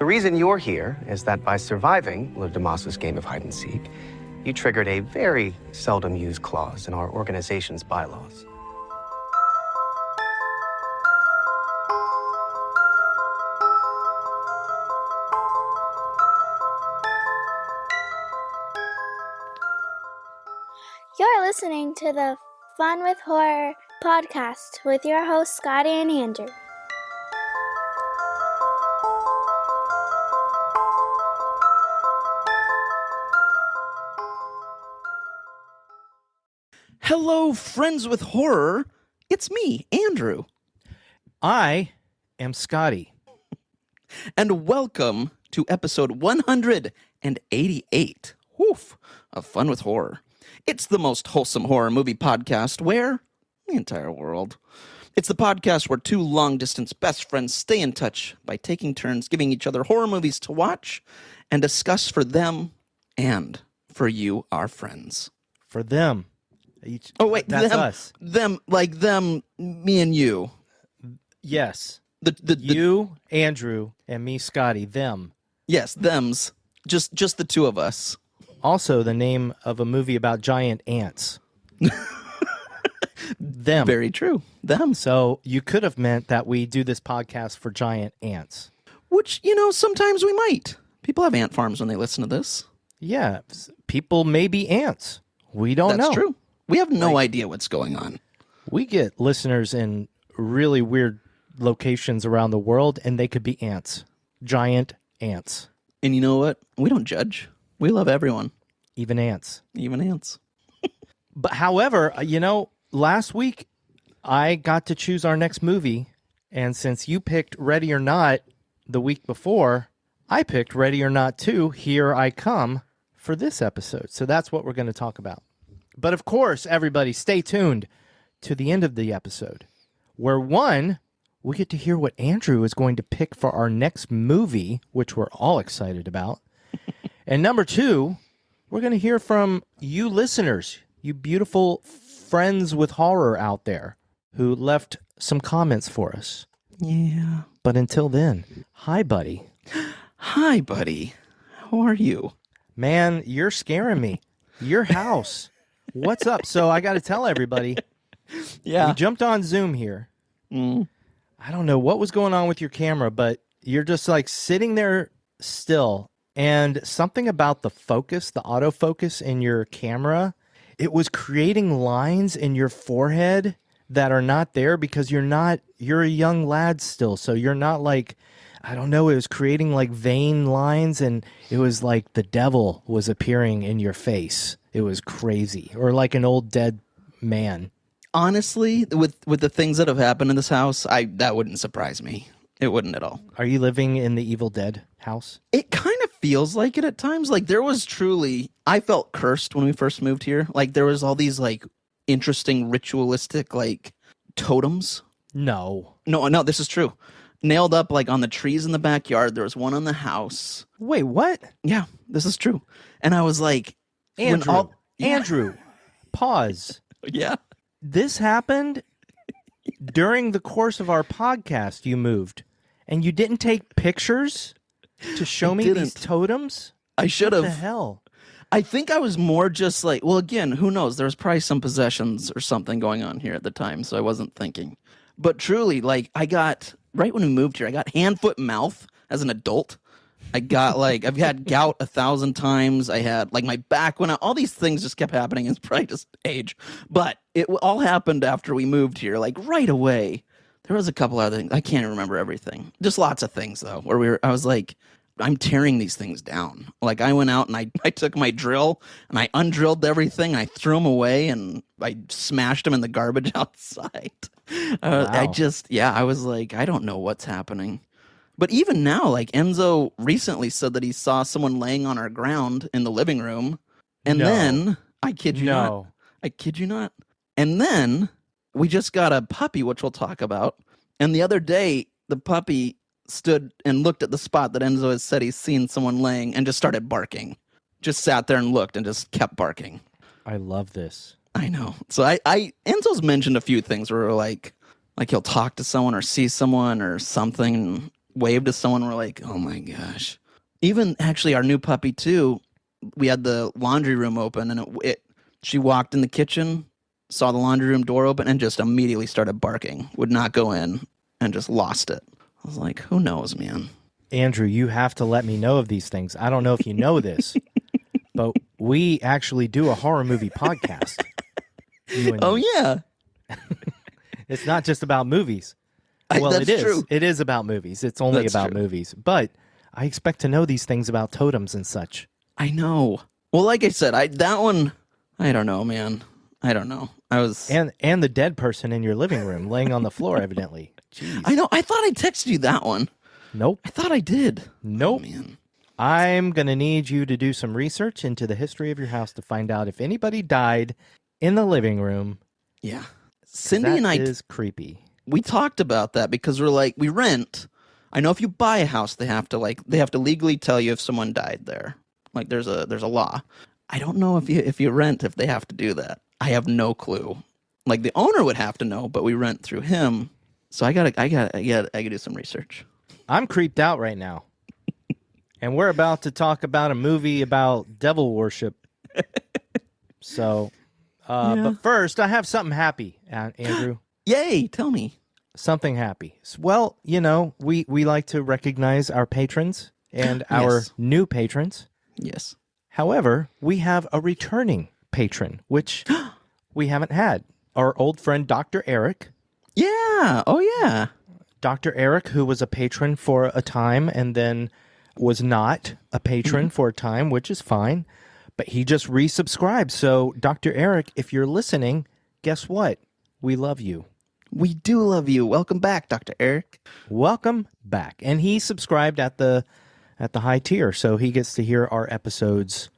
The reason you're here is that by surviving Lord Damaso's game of hide-and-seek, you triggered a very seldom used clause in our organization's bylaws. You're listening to the Fun with Horror podcast with your hosts, Scotty and Andrew. Hello, friends with horror. It's me, Andrew. I am Scotty. And welcome to episode 188 of Fun with Horror. It's the most wholesome horror movie podcast where the entire world. It's the podcast where two long-distance best friends stay in touch by taking turns giving each other horror movies to watch and discuss for them and for you, our friends. For them. Oh, wait, that's them, us. Them, like them, me and you. Yes. The You, Andrew, and me, Scotty. Them. Yes, thems. Just the two of us. Also, the name of a movie about giant ants. Them. Very true. Them. So you could have meant that we do this podcast for giant ants. Which, sometimes we might. People have ant farms when they listen to this. Yeah. People may be ants. We don't know. That's true. We have no idea what's going on. We get listeners in really weird locations around the world, and they could be ants. Giant ants. And you know what? We don't judge. We love everyone. Even ants. Even ants. But however, last week I got to choose our next movie, and since you picked Ready or Not the week before, I picked Ready or Not 2, Here I Come, for this episode. So that's what we're going to talk about. But of course, everybody, stay tuned to the end of the episode, where one, we get to hear what Andrew is going to pick for our next movie, which we're all excited about. And number two, we're going to hear from you listeners, you beautiful friends with horror out there who left some comments for us. Yeah. But until then, hi, buddy. Hi, buddy. How are you? Man, you're scaring me. Your house. What's up? So I got to tell everybody. Yeah. We jumped on Zoom here. Mm. I don't know what was going on with your camera, but you're just like sitting there still. And something about the focus, the autofocus in your camera, it was creating lines in your forehead that are not there because you're a young lad still. So you're not like, I don't know, it was creating like vein lines, and it was like the devil was appearing in your face. It was crazy. Or like an old dead man. Honestly, with the things that have happened in this house, that wouldn't surprise me. It wouldn't at all. Are you living in the Evil Dead house? It kind of feels like it at times. Like there was truly, I felt cursed when we first moved here. Like there was all these like interesting ritualistic like totems. No, this is true. Nailed up like on the trees in the backyard. There was one on the house. Wait, what? Yeah, this is true. And I was like, Andrew, pause. Yeah. This happened during the course of our podcast. You moved, and you didn't take pictures to show me these totems? I should have. What the hell? I think I was more just like, well, again, who knows? There was probably some possessions or something going on here at the time, so I wasn't thinking. But truly, like, right when we moved here, I got hand, foot, mouth as an adult. I got, like, I've had gout 1,000 times. I had, like, my back went out. All these things just kept happening. It's probably just age. But it all happened after we moved here, like, right away. There was a couple other things. I can't remember everything. Just lots of things, though, where I was like, I'm tearing these things down. Like, I went out and I took my drill and I undrilled everything. And I threw them away and I smashed them in the garbage outside. Wow. I was like, I don't know what's happening. But even now, like Enzo recently said that he saw someone laying on our ground in the living room. And then, I kid you not. And then we just got a puppy, which we'll talk about. And the other day, the puppy stood and looked at the spot that Enzo has said he's seen someone laying and just started barking. Just sat there and looked and just kept barking. I love this. I know. So Enzo's mentioned a few things where we're like he'll talk to someone or see someone or something. wave to someone, we're like, oh my gosh. Even actually our new puppy too, we had the laundry room open and she walked in the kitchen, saw the laundry room door open and just immediately started barking, would not go in and just lost it. I was like, who knows, man? Andrew, you have to let me know of these things. I don't know if you know this, but we actually do a horror movie podcast. Oh, yeah. It's not just about movies. Well, that's it is. true. It is about movies. It's only That's about true. movies. But I expect to know these things about totems and such. I know. Well, like I said, that one, I don't know, man. I don't know. I was... And the dead person in your living room laying on the floor, evidently. Jeez. I know. I thought I texted you that one. Nope. I thought I did. Nope. Oh, man. I'm going to need you to do some research into the history of your house to find out if anybody died in the living room. Yeah. Cindy and I... That is creepy. We talked about that because we're like, we rent. I know if you buy a house, they have to legally tell you if someone died there. Like there's a law. I don't know if you rent, if they have to do that. I have no clue. Like the owner would have to know, but we rent through him. So I gotta do some research. I'm creeped out right now. And we're about to talk about a movie about devil worship. So, but first, I have something happy, Andrew. Yay, tell me. Something happy. Well, you know, we like to recognize our patrons and our Yes. new patrons. Yes. However, we have a returning patron, which we haven't had. Our old friend, Dr. Eric. Yeah. Oh, yeah. Dr. Eric, who was a patron for a time and then was not a patron for a time, which is fine. But he just resubscribed. So, Dr. Eric, if you're listening, guess what? We love you. We do love you. Welcome back, Dr. Eric. Welcome back. And he subscribed at the high tier, so he gets to hear our episodes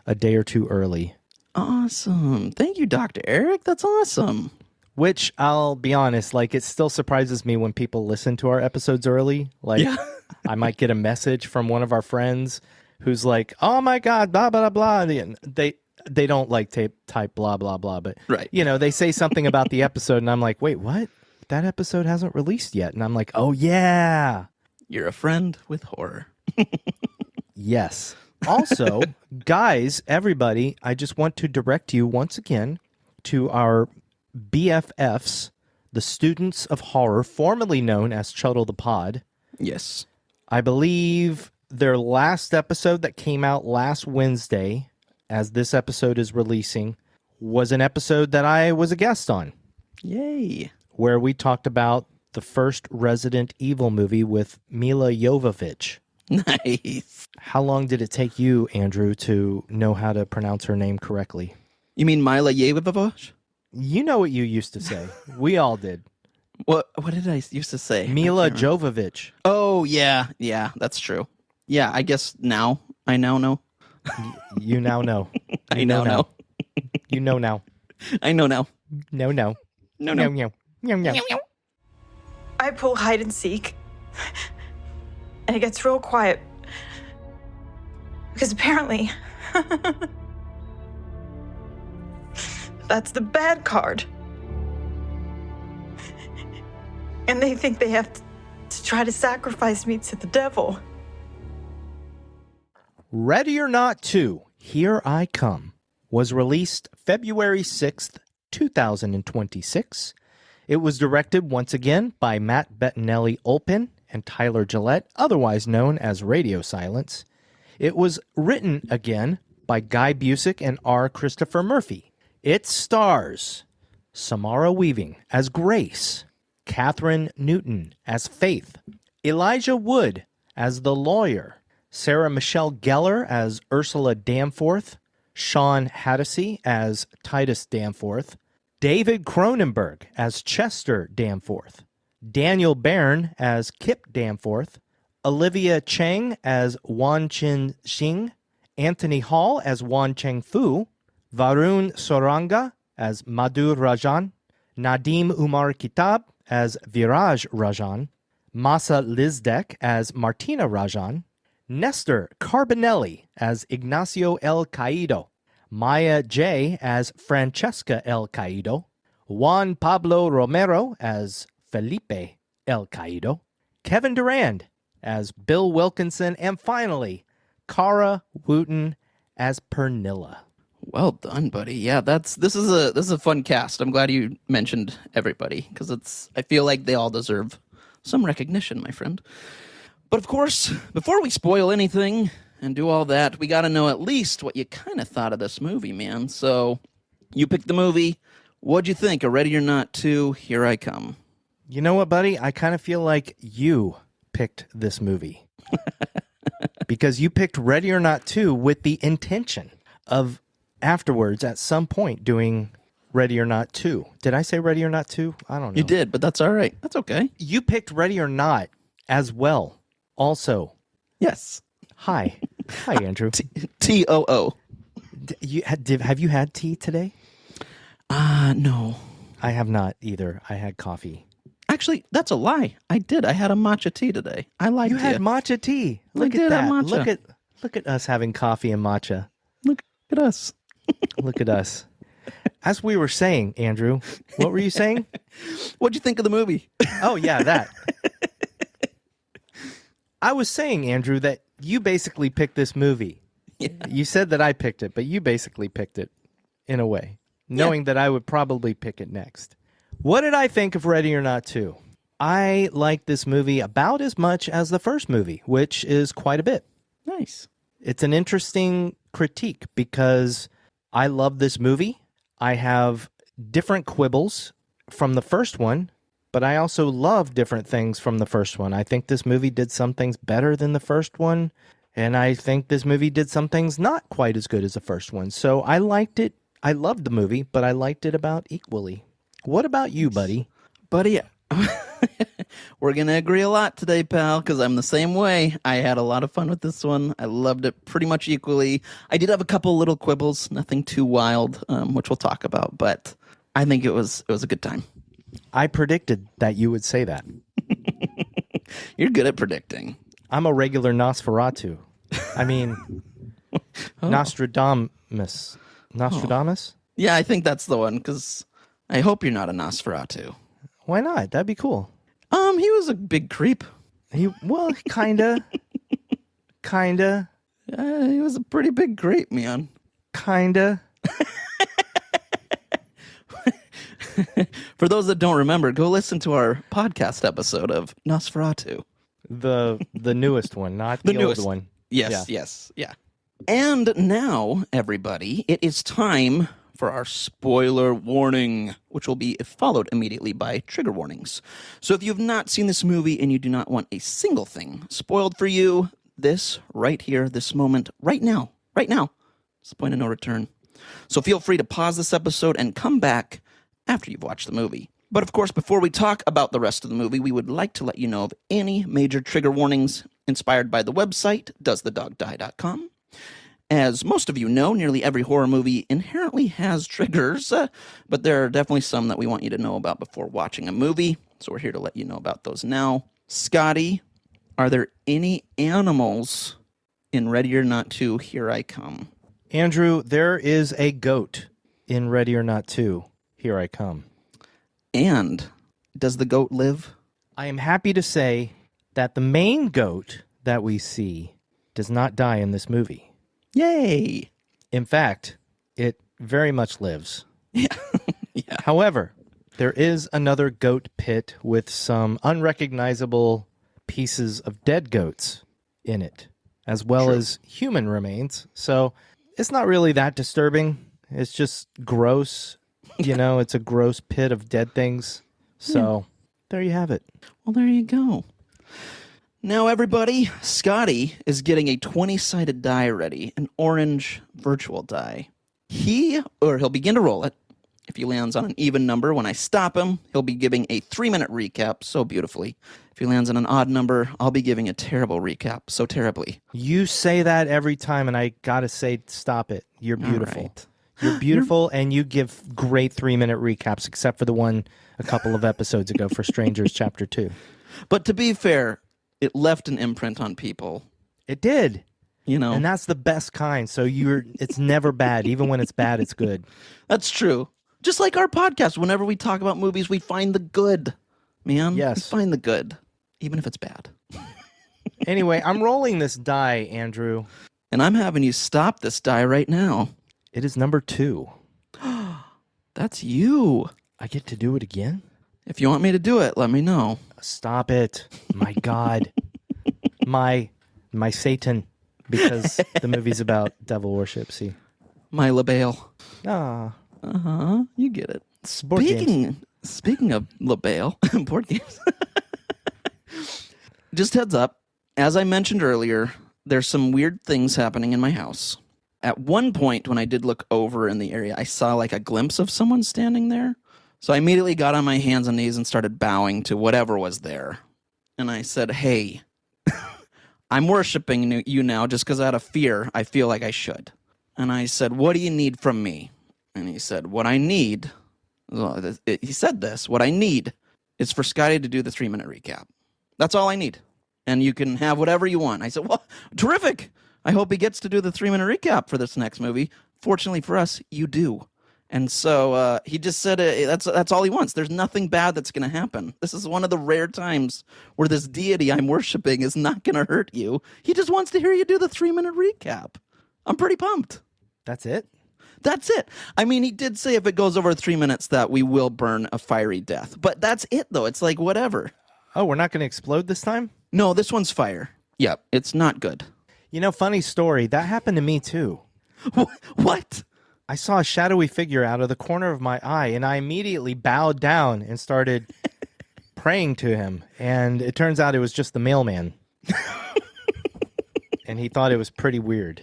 a day or two early. Awesome. Thank you, Dr. Eric. That's awesome. Which, I'll be honest, like, it still surprises me when people listen to our episodes early. Like, Yeah. I might get a message from one of our friends who's like, oh my God, blah, blah, blah. And they don't like type blah, blah, blah. But, Right. you know, they say something about the episode, and I'm like, wait, what? That episode hasn't released yet. And I'm like, oh, yeah. You're a friend with horror. Yes. Also, guys, everybody, I just want to direct you once again to our BFFs, the Students of Horror, formerly known as Chuddle the Pod. Yes. I believe their last episode that came out last Wednesday, as this episode is releasing, was an episode that I was a guest on, Yay. where we talked about the first Resident Evil movie with Mila Jovovich. Nice. How long did it take you, Andrew, to know how to pronounce her name correctly? You mean Mila Jovovich? You know what you used to say. We all did. What did I used to say? Mila I can't remember. Jovovich. Oh, yeah. Yeah, that's true. Yeah, I guess now. I now know. You now know. I now know. You know now. I know now. No, no. No, No, no. no. No, no. I pull hide and seek, and it gets real quiet. Because apparently, that's the bad card. And they think they have to try to sacrifice me to the devil. Ready or Not 2, Here I Come, was released February 6th, 2026. It was directed once again by Matt Bettinelli-Olpin and Tyler Gillett, otherwise known as Radio Silence. It was written again by Guy Busick and R. Christopher Murphy. It stars Samara Weaving as Grace, Catherine Newton as Faith, Elijah Wood as the lawyer, Sarah Michelle Gellar as Ursula Danforth, Sean Hattasey as Titus Danforth, David Cronenberg as Chester Danforth, Daniel Byrne as Kip Danforth, Olivia Chang as Wan Chin Xing, Anthony Hall as Wan Cheng Fu, Varun Soranga as Madhur Rajan, Nadim Umar Kitab as Viraj Rajan, Masa Lizdek as Martina Rajan, Nestor Carbonelli as Ignacio El Caido, Maya J. as Francesca El Caido, Juan Pablo Romero as Felipe El Caido, Kevin Durand as Bill Wilkinson, and finally, Cara Wooten as Pernilla. Well done, buddy. Yeah, this is a fun cast. I'm glad you mentioned everybody because I feel like they all deserve some recognition, my friend. But of course, before we spoil anything and do all that, we got to know at least what you kind of thought of this movie, man. So you picked the movie. What'd you think of Ready or Not 2, Here I Come? You know what, buddy? I kind of feel like you picked this movie. Because you picked Ready or Not 2 with the intention of afterwards at some point doing Ready or Not 2. Did I say Ready or Not 2? I don't know. You did, but that's all right. That's okay. You picked Ready or Not as well. Also. Yes. Hi. Hi, Andrew. T-O-O. Have you had tea today? No. I have not either. I had coffee. Actually, that's a lie. I did. I had a matcha tea today. I liked it. You had matcha tea. Look at that. Look at us having coffee and matcha. Look at us. Look at us. As we were saying, Andrew, what were you saying? What'd you think of the movie? Oh, yeah, that. I was saying, Andrew, that you basically picked this movie. Yeah. You said that I picked it, but you basically picked it in a way, knowing that I would probably pick it next. What did I think of Ready or Not 2? I liked this movie about as much as the first movie, which is quite a bit. Nice. It's an interesting critique because I love this movie. I have different quibbles from the first one, but I also love different things from the first one. I think this movie did some things better than the first one, and I think this movie did some things not quite as good as the first one. So I liked it. I loved the movie, but I liked it about equally. What about you, buddy? Buddy, we're going to agree a lot today, pal, because I'm the same way. I had a lot of fun with this one. I loved it pretty much equally. I did have a couple little quibbles, nothing too wild, which we'll talk about, but I think it was a good time. I predicted that you would say that. You're good at predicting. I'm a regular Nosferatu. I mean, Nostradamus. Nostradamus? Oh. Yeah, I think that's the one, because I hope you're not a Nosferatu. Why not? That'd be cool. He was a big creep. Well, kinda. Kinda. He was a pretty big creep, man. Kinda. For those that don't remember, go listen to our podcast episode of Nosferatu. The newest one, not the old one. Yes. And now, everybody, it is time for our spoiler warning, which will be followed immediately by trigger warnings. So if you have not seen this movie and you do not want a single thing spoiled for you, this right here, this moment, right now, it's the point of no return. So feel free to pause this episode and come back after you've watched the movie. But of course, before we talk about the rest of the movie, we would like to let you know of any major trigger warnings inspired by the website, doesthedogdie.com. As most of you know, nearly every horror movie inherently has triggers, but there are definitely some that we want you to know about before watching a movie, so we're here to let you know about those now. Scotty, are there any animals in Ready or Not 2, Here I Come? Andrew, there is a goat in Ready or Not 2, Here I Come. And does the goat live? I am happy to say that the main goat that we see does not die in this movie. Yay! In fact, it very much lives. Yeah. However, there is another goat pit with some unrecognizable pieces of dead goats in it, as well as human remains. So it's not really that disturbing. It's just gross. It's a gross pit of dead things. So there you have it. Well, there you go. Now, everybody, Scotty is getting a 20-sided die ready, an orange virtual die. He'll begin to roll it. If he lands on an even number, when I stop him, he'll be giving a 3-minute recap so beautifully. If he lands on an odd number, I'll be giving a terrible recap so terribly. You say that every time, and I gotta say, stop it. You're beautiful. Right. You're beautiful, and you give great 3-minute recaps, except for the one a couple of episodes ago for Strangers Chapter 2. But to be fair, it left an imprint on people. It did. And that's the best kind. So it's never bad. Even when it's bad, it's good. That's true. Just like our podcast, whenever we talk about movies, we find the good, man. Yes. We find the good, even if it's bad. Anyway, I'm rolling this die, Andrew. And I'm having you stop this die right now. It is number 2. That's you. I get to do it again? If you want me to do it, let me know. Stop it. My God. my Satan. Because the movie's about devil worship, see. My LaBelle. Ah. Uh-huh. You get it. Board games. Speaking of LaBelle, board games. Just heads up, as I mentioned earlier, there's some weird things happening in my house. At one point, when I did look over in the area, I saw like a glimpse of someone standing there. So I immediately got on my hands and knees and started bowing to whatever was there. And I said, hey, I'm worshiping you now just because out of fear, I feel like I should. And I said, what do you need from me? And he said, what I need, he said this, what I need is for Scotty to do the 3-minute recap. That's all I need. And you can have whatever you want. I said, well, terrific. I hope he gets to do the 3-minute recap for this next movie. Fortunately for us, you do. And so he just said that's all he wants. There's nothing bad that's going to happen. This is one of the rare times where this deity I'm worshiping is not going to hurt you. He just wants to hear you do the 3-minute recap. I'm pretty pumped. That's it? That's it. I mean, he did say if it goes over 3 minutes that we will burn a fiery death. But that's it, though. It's like whatever. Oh, we're not going to explode this time? No, this one's fire. Yep, it's not good. You know, funny story. That happened to me, too. What? I saw a shadowy figure out of the corner of my eye, and I immediately bowed down and started praying to him. And it turns out it was just the mailman. And he thought it was pretty weird.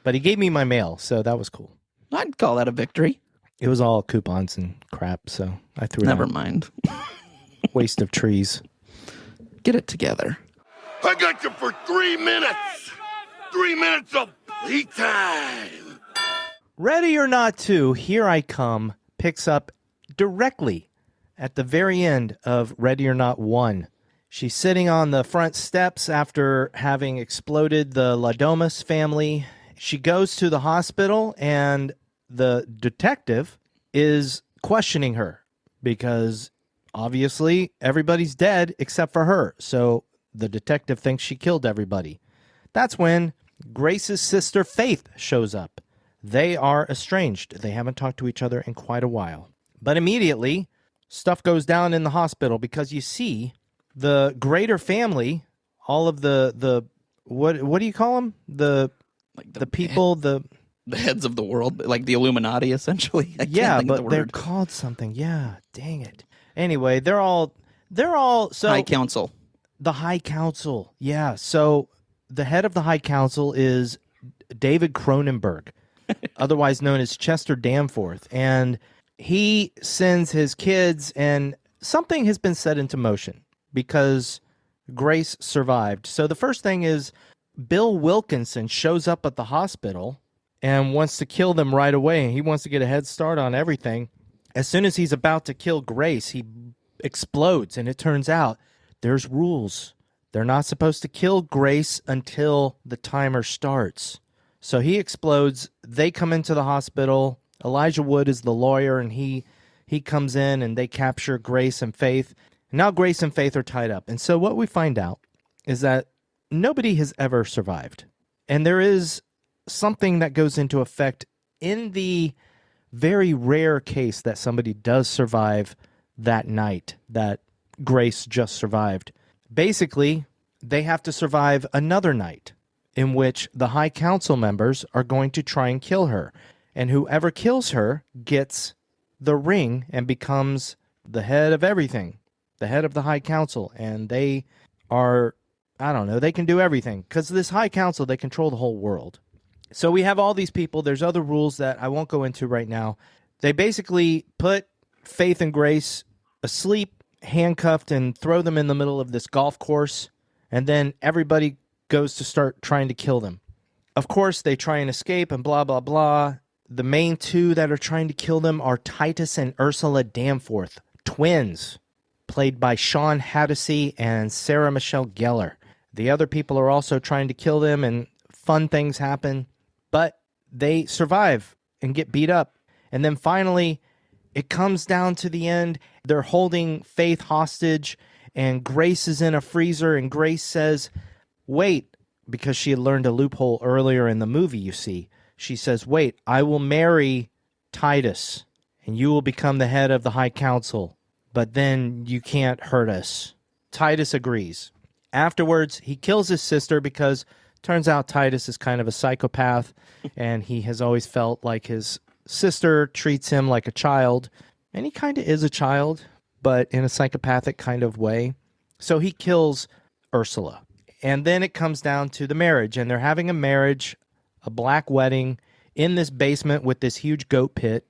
But he gave me my mail, so that was cool. I'd call that a victory. It was all coupons and crap, so I threw it Never out. mind. Waste of trees. Get it together. I got you for 3 minutes. 3 minutes of heat time. Ready or Not 2, Here I Come, picks up directly at the very end of Ready or Not 1. She's sitting on the front steps after having exploded the Ladomas family. She goes to the hospital, and the detective is questioning her because obviously everybody's dead except for her. So the detective thinks she killed everybody. That's when Grace's sister Faith shows up. They are estranged. They haven't talked to each other in quite a while. But immediately, stuff goes down in the hospital because you see the greater family, all of the what do you call them? The people, the heads of the world, like the Illuminati, essentially. I can't think of the but they're word. called something. Yeah, dang it. Anyway, they're all so High Council. The High Council. Yeah. So the head of the High Council is David Cronenberg, otherwise known as Chester Danforth. And he sends his kids, and something has been set into motion because Grace survived. So the first thing is Bill Wilkinson shows up at the hospital and wants to kill them right away. He wants to get a head start on everything. As soon as he's about to kill Grace, he explodes, and it turns out there's rules. They're not supposed to kill Grace until the timer starts. So he explodes. They come into the hospital. Elijah Wood is the lawyer, and he comes in, and they capture Grace and Faith. Now Grace and Faith are tied up. And so what we find out is that nobody has ever survived. And there is something that goes into effect in the very rare case that somebody does survive that night that Grace just survived. Basically, they have to survive another night in which the High Council members are going to try and kill her. And whoever kills her gets the ring and becomes the head of everything, the head of the High Council. And they are, I don't know, they can do everything. Because this High Council, they control the whole world. So we have all these people. There's other rules that I won't go into right now. They basically put Faith and Grace asleep, handcuffed, and throw them in the middle of this golf course. And then everybody goes to start trying to kill them. Of course, they try and escape and blah, blah, blah. The main two that are trying to kill them are Titus and Ursula Danforth, twins, played by Sean Hattasey and Sarah Michelle Gellar. The other people are also trying to kill them, and fun things happen. But they survive and get beat up. And then finally, it comes down to the end. They're holding Faith hostage, and Grace is in a freezer, and Grace says, wait, because she had learned a loophole earlier in the movie, you see. She says, wait, I will marry Titus, and you will become the head of the High Council, but then you can't hurt us. Titus agrees. Afterwards, he kills his sister because turns out Titus is kind of a psychopath, and he has always felt like his sister treats him like a child, and he kind of is a child, but in a psychopathic kind of way. So he kills Ursula. And then it comes down to the marriage, and they're having a marriage, a black wedding, in this basement with this huge goat pit.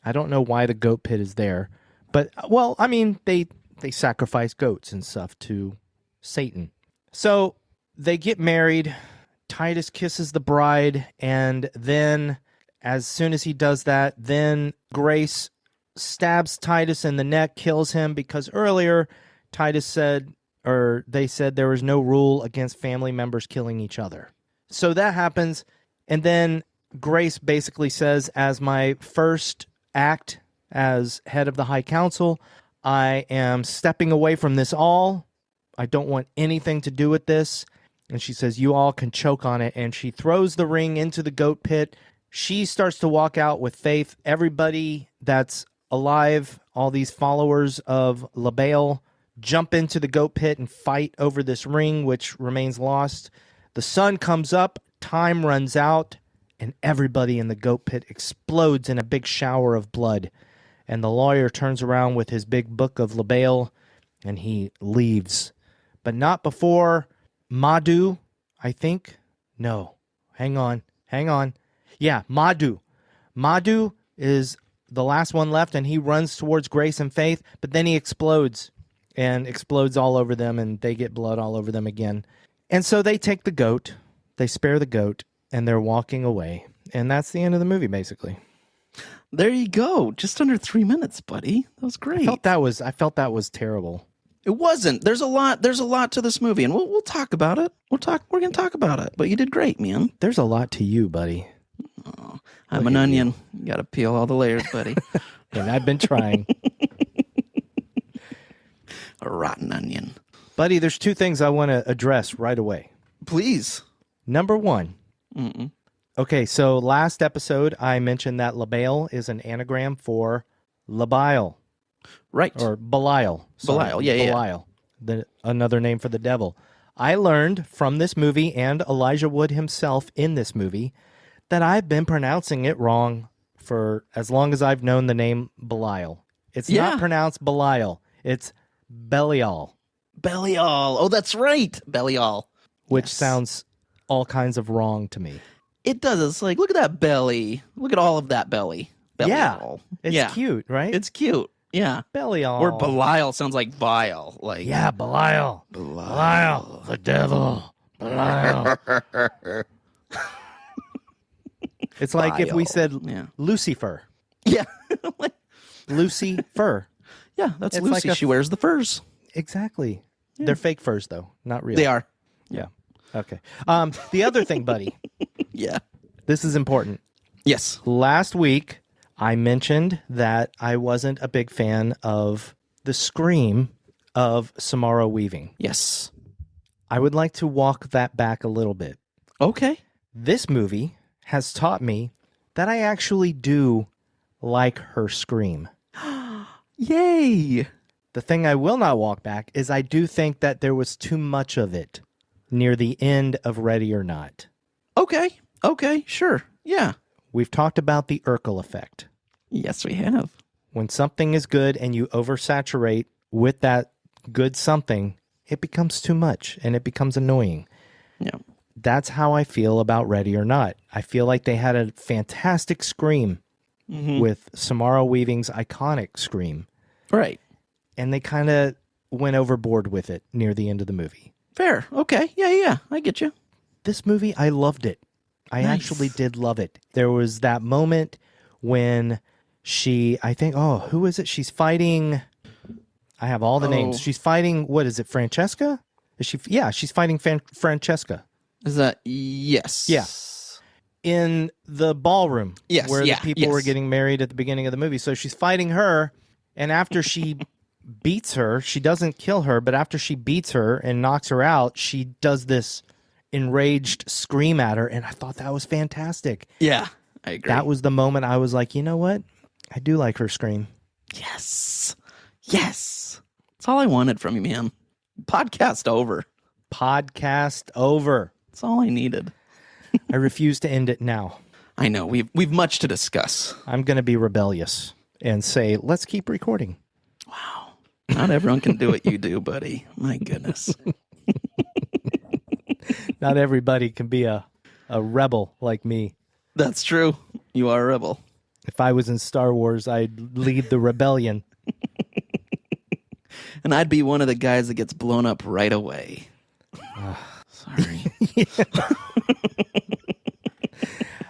I don't know why the goat pit is there, but, well, I mean, they sacrifice goats and stuff to Satan. So they get married. Titus kisses the bride, and then as soon as he does that, then Grace stabs Titus in the neck, kills him, because earlier Titus said, or they said there was no rule against family members killing each other. So that happens, and then Grace basically says, as my first act as head of the High Council, I am stepping away from this all. I don't want anything to do with this. And she says, you all can choke on it. And she throws the ring into the goat pit. She starts to walk out with Faith. Everybody that's alive, all these followers of LaBelle, jump into the goat pit and fight over this ring, which remains lost. The sun comes up, time runs out, and everybody in the goat pit explodes in a big shower of blood. And the lawyer turns around with his big book of LaBelle, and he leaves. But not before Madhu, I think. No, hang on. Yeah, Madhu. Madhu is the last one left, and he runs towards Grace and Faith, but then he explodes, and explodes all over them, and they get blood all over them again. And so they take the goat, they spare the goat, and they're walking away. And that's the end of the movie, basically. There you go. Just under 3 minutes, buddy. That was great. I felt that was terrible. It wasn't. There's a lot to this movie, and we'll talk about it. We're going to talk about it. But you did great, man. There's a lot to you, buddy. Oh, I'm an onion. You got to peel all the layers, buddy. And I've been trying. A rotten onion. Buddy, there's two things I want to address right away. Please. Number one. Okay, so last episode I mentioned that LaBelle is an anagram for Labile. Right. Or Belial. Sorry, Belial, yeah. Belial, another name for the devil. I learned from this movie and Elijah Wood himself in this movie that I've been pronouncing it wrong for as long as I've known the name Belial. It's not pronounced Belial. It's Belial. Belial. Oh, that's right. Belial. Which sounds all kinds of wrong to me. It does. It's like, look at that belly. Look at all of that belly. Belial. It's cute, right? It's cute. Yeah. Belial. Or Belial sounds like vile. Like Belial. Belial. The devil. Belial. It's like if we said Lucifer. Yeah. Lucy Fur. Yeah, that's It's Lucy. like She wears the furs. Exactly. Yeah. They're fake furs, though. Not real. They are. Yeah. Okay. The other thing, buddy. Yeah. This is important. Yes. Last week, I mentioned that I wasn't a big fan of the scream of Samara Weaving. Yes. I would like to walk that back a little bit. Okay. This movie has taught me that I actually do like her scream. Yay. The thing I will not walk back is I do think that there was too much of it near the end of Ready or Not. Okay. Sure. Yeah. We've talked about the Urkel effect. Yes, we have. When something is good and you oversaturate with that good something, it becomes too much and it becomes annoying. Yeah. That's how I feel about Ready or Not. I feel like they had a fantastic scream with Samara Weaving's iconic scream. Right. And they kind of went overboard with it near the end of the movie. Fair. Okay. Yeah. I get you. This movie, I loved it. I actually did love it. There was that moment when who is it? She's fighting. I have all the names. She's fighting, what is it, Francesca? She's fighting Francesca. Is that, yes. Yeah. In the ballroom. Yes. Where the people were getting married at the beginning of the movie. So she's fighting her, and after she beats her, she doesn't kill her, but after she beats her and knocks her out, she does this enraged scream at her, and I thought that was fantastic. Yeah, I agree. That was the moment I was like, you know what? I do like her scream. Yes. Yes. That's all I wanted from you, man. Podcast over. Podcast over. That's all I needed. I refuse to end it now. I know. We've much to discuss. I'm going to be rebellious and say, let's keep recording. Wow. Not everyone can do what you do, buddy. My goodness. Not everybody can be a rebel like me. That's true. You are a rebel. If I was in Star Wars, I'd lead the rebellion. And I'd be one of the guys that gets blown up right away. Sorry.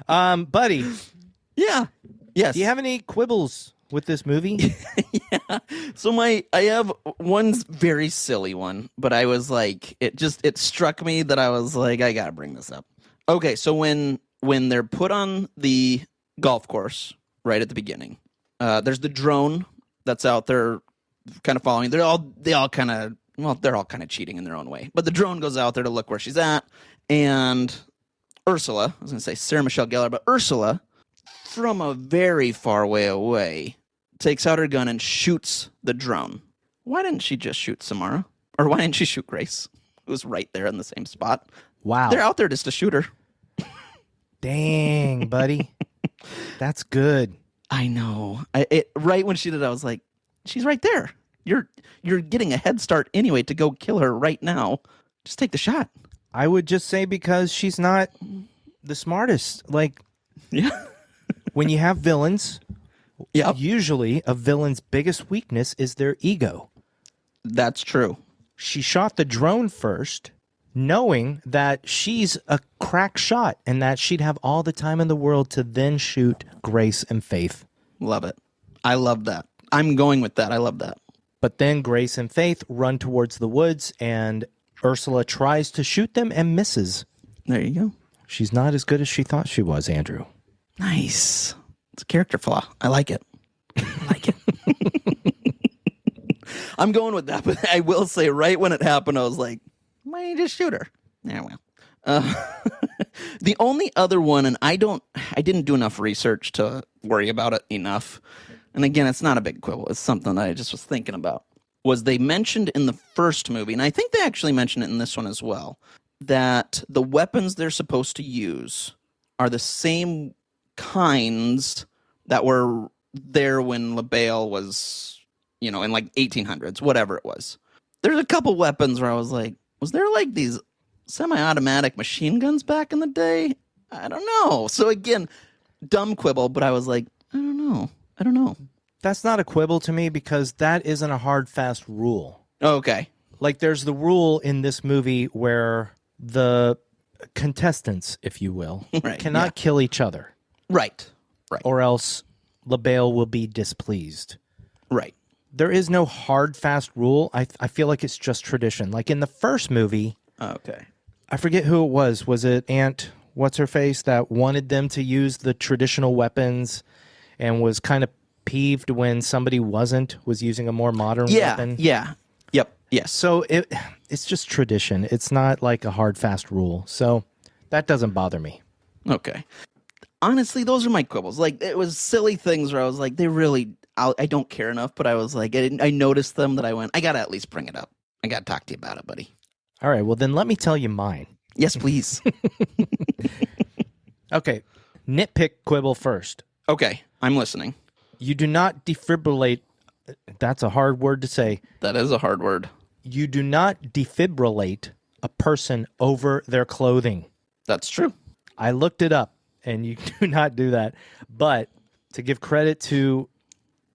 Buddy. Yeah. Yes. Do you have any quibbles with this movie? Yeah. So I have one very silly one, but I was like, it struck me that I was like, I gotta bring this up. Okay, so when they're put on the golf course right at the beginning, there's the drone that's out there kind of following. They're all kind of cheating in their own way. But the drone goes out there to look where she's at, and Ursula, I was going to say Sarah Michelle Gellar, but Ursula, from a very far way away, takes out her gun and shoots the drone. Why didn't she just shoot Samara? Or why didn't she shoot Grace? It was right there in the same spot. Wow. They're out there just to shoot her. Dang, buddy. That's good. I know. Right when she did it, I was like, she's right there. You're getting a head start anyway to go kill her right now. Just take the shot. I would just say because she's not the smartest. Like, Yeah. when you have villains, Yep. usually a villain's biggest weakness is their ego. That's true. She shot the drone first, knowing that she's a crack shot and that she'd have all the time in the world to then shoot Grace and Faith. Love it. I love that. I'm going with that. I love that. But then Grace and Faith run towards the woods, and Ursula tries to shoot them and misses. There you go. She's not as good as she thought she was, Andrew. Nice. It's a character flaw. I like it. I like it. I'm going with that, but I will say right when it happened, I was like, why don't you just shoot her? Yeah, well. The only other one, and I didn't do enough research to worry about it enough. And again, it's not a big quibble. It's something that I just was thinking about. Was they mentioned in the first movie, and I think they actually mentioned it in this one as well, that the weapons they're supposed to use are the same kinds that were there when LaBelle was, in like 1800s, whatever it was. There's a couple weapons where I was like, was there like these semi-automatic machine guns back in the day? I don't know. So again, dumb quibble, but I was like, I don't know. That's not a quibble to me because that isn't a hard, fast rule. Okay. Like, there's the rule in this movie where the contestants, if you will, Right, cannot yeah. kill each other, Right. or else LaBelle will be displeased. Right. There is no hard, fast rule. I feel like it's just tradition. Like in the first movie, Okay. I forget who it was. Was it Aunt What's-Her-Face that wanted them to use the traditional weapons and was kind of peeved when somebody was using a more modern weapon? Yeah. Yep. Yes. So it's just tradition. It's not like a hard, fast rule. So that doesn't bother me. Okay. Honestly, those are my quibbles. Like, it was silly things where I was like, I don't care enough, but I was like, I noticed them that I went, I got to at least bring it up. I got to talk to you about it, buddy. All right, well, then let me tell you mine. Yes, please. Okay, nitpick quibble first. Okay, I'm listening. You do not defibrillate. That's a hard word to say. That is a hard word. You do not defibrillate a person over their clothing. That's true. I looked it up, and you do not do that. But to give credit to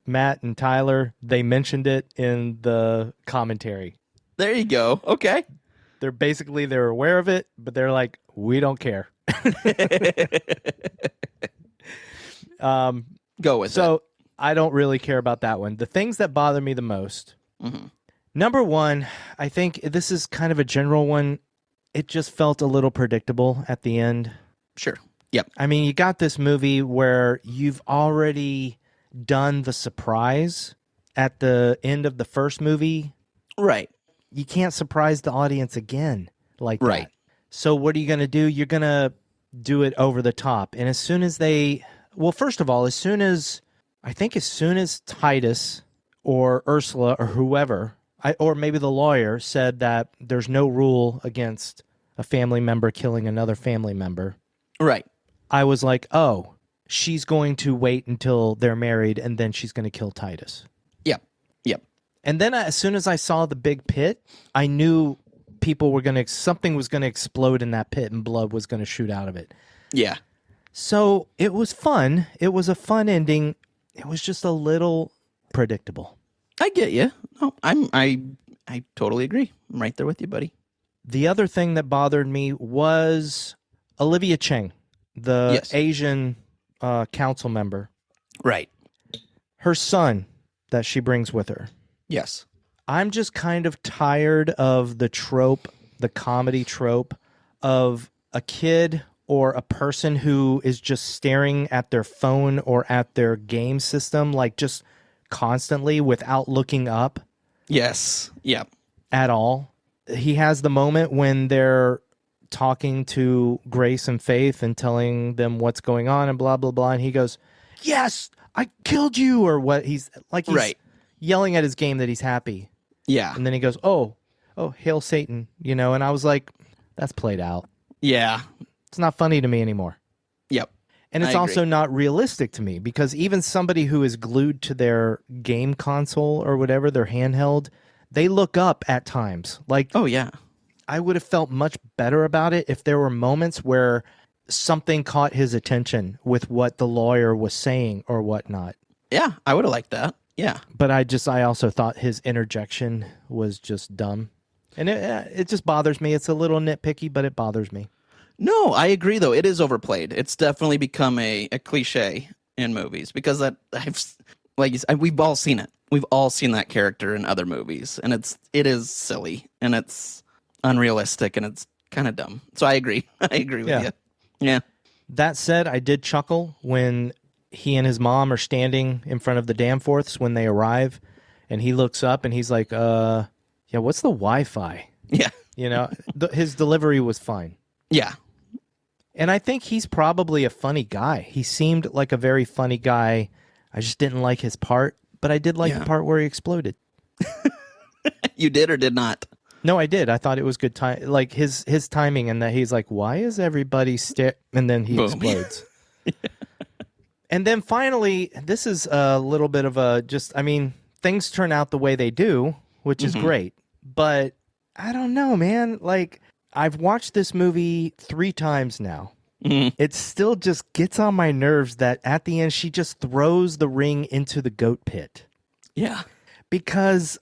Matt and Tyler, they mentioned it in the commentary. There you go. Okay. They're aware of it, but they're like, we don't care. Go with it. So I don't really care about that one. The things that bother me the most. Mm-hmm. Number one, I think this is kind of a general one. It just felt a little predictable at the end. Sure. Yep. I mean, you got this movie where you've already done the surprise at the end of the first movie. Right. You can't surprise the audience again like Right. that. So what are you going to do? You're going to do it over the top. And as soon as first of all, as soon as Titus or Ursula or whoever, or maybe the lawyer said that there's no rule against a family member killing another family member. Right. I was like, oh, she's going to wait until they're married and then she's going to kill Titus. Yep. And then as soon as I saw the big pit, I knew something was going to explode in that pit and blood was going to shoot out of it. Yeah. So it was fun. It was a fun ending. It was just a little predictable. I get you. No, I totally agree. I'm right there with you, buddy. The other thing that bothered me was Olivia Cheng, the Asian council member. Right. Her son that she brings with her. Yes. I'm just kind of tired of the comedy trope of a kid or a person who is just staring at their phone or at their game system, like just constantly without looking up. Yes. Yep. At all. He has the moment when they're talking to Grace and Faith and telling them what's going on and blah, blah, blah. And he goes, yes, I killed you. Or what he's right. Yelling at his game that he's happy. Yeah. And then he goes, oh, hail Satan, and I was like, that's played out. Yeah. It's not funny to me anymore. Yep. And it's also not realistic to me because even somebody who is glued to their game console or whatever, their handheld, they look up at times. Like, oh, yeah. I would have felt much better about it if there were moments where something caught his attention with what the lawyer was saying or whatnot. Yeah, I would have liked that. Yeah. But I also thought his interjection was just dumb. And it just bothers me. It's a little nitpicky, but it bothers me. No, I agree, though. It is overplayed. It's definitely become a cliche in movies because we've all seen it. We've all seen that character in other movies, and it is silly, and it's unrealistic, and it's kind of dumb. So I agree. I agree with you. Yeah. That said, I did chuckle when he and his mom are standing in front of the Danforths when they arrive, and he looks up and he's like, what's the Wi-Fi? Yeah. His delivery was fine. Yeah. And I think he's probably a funny guy. He seemed like a very funny guy. I just didn't like his part, but I did like the part where he exploded. You did or did not? No, I did. I thought it was good time, like his timing, and that he's like, why is everybody and then he Boom. Explodes. And then finally, this is a little bit of things turn out the way they do, which is great. But I don't know, man. Like, I've watched this movie 3 times now. It still just gets on my nerves that at the end, she just throws the ring into the goat pit. Yeah. Because,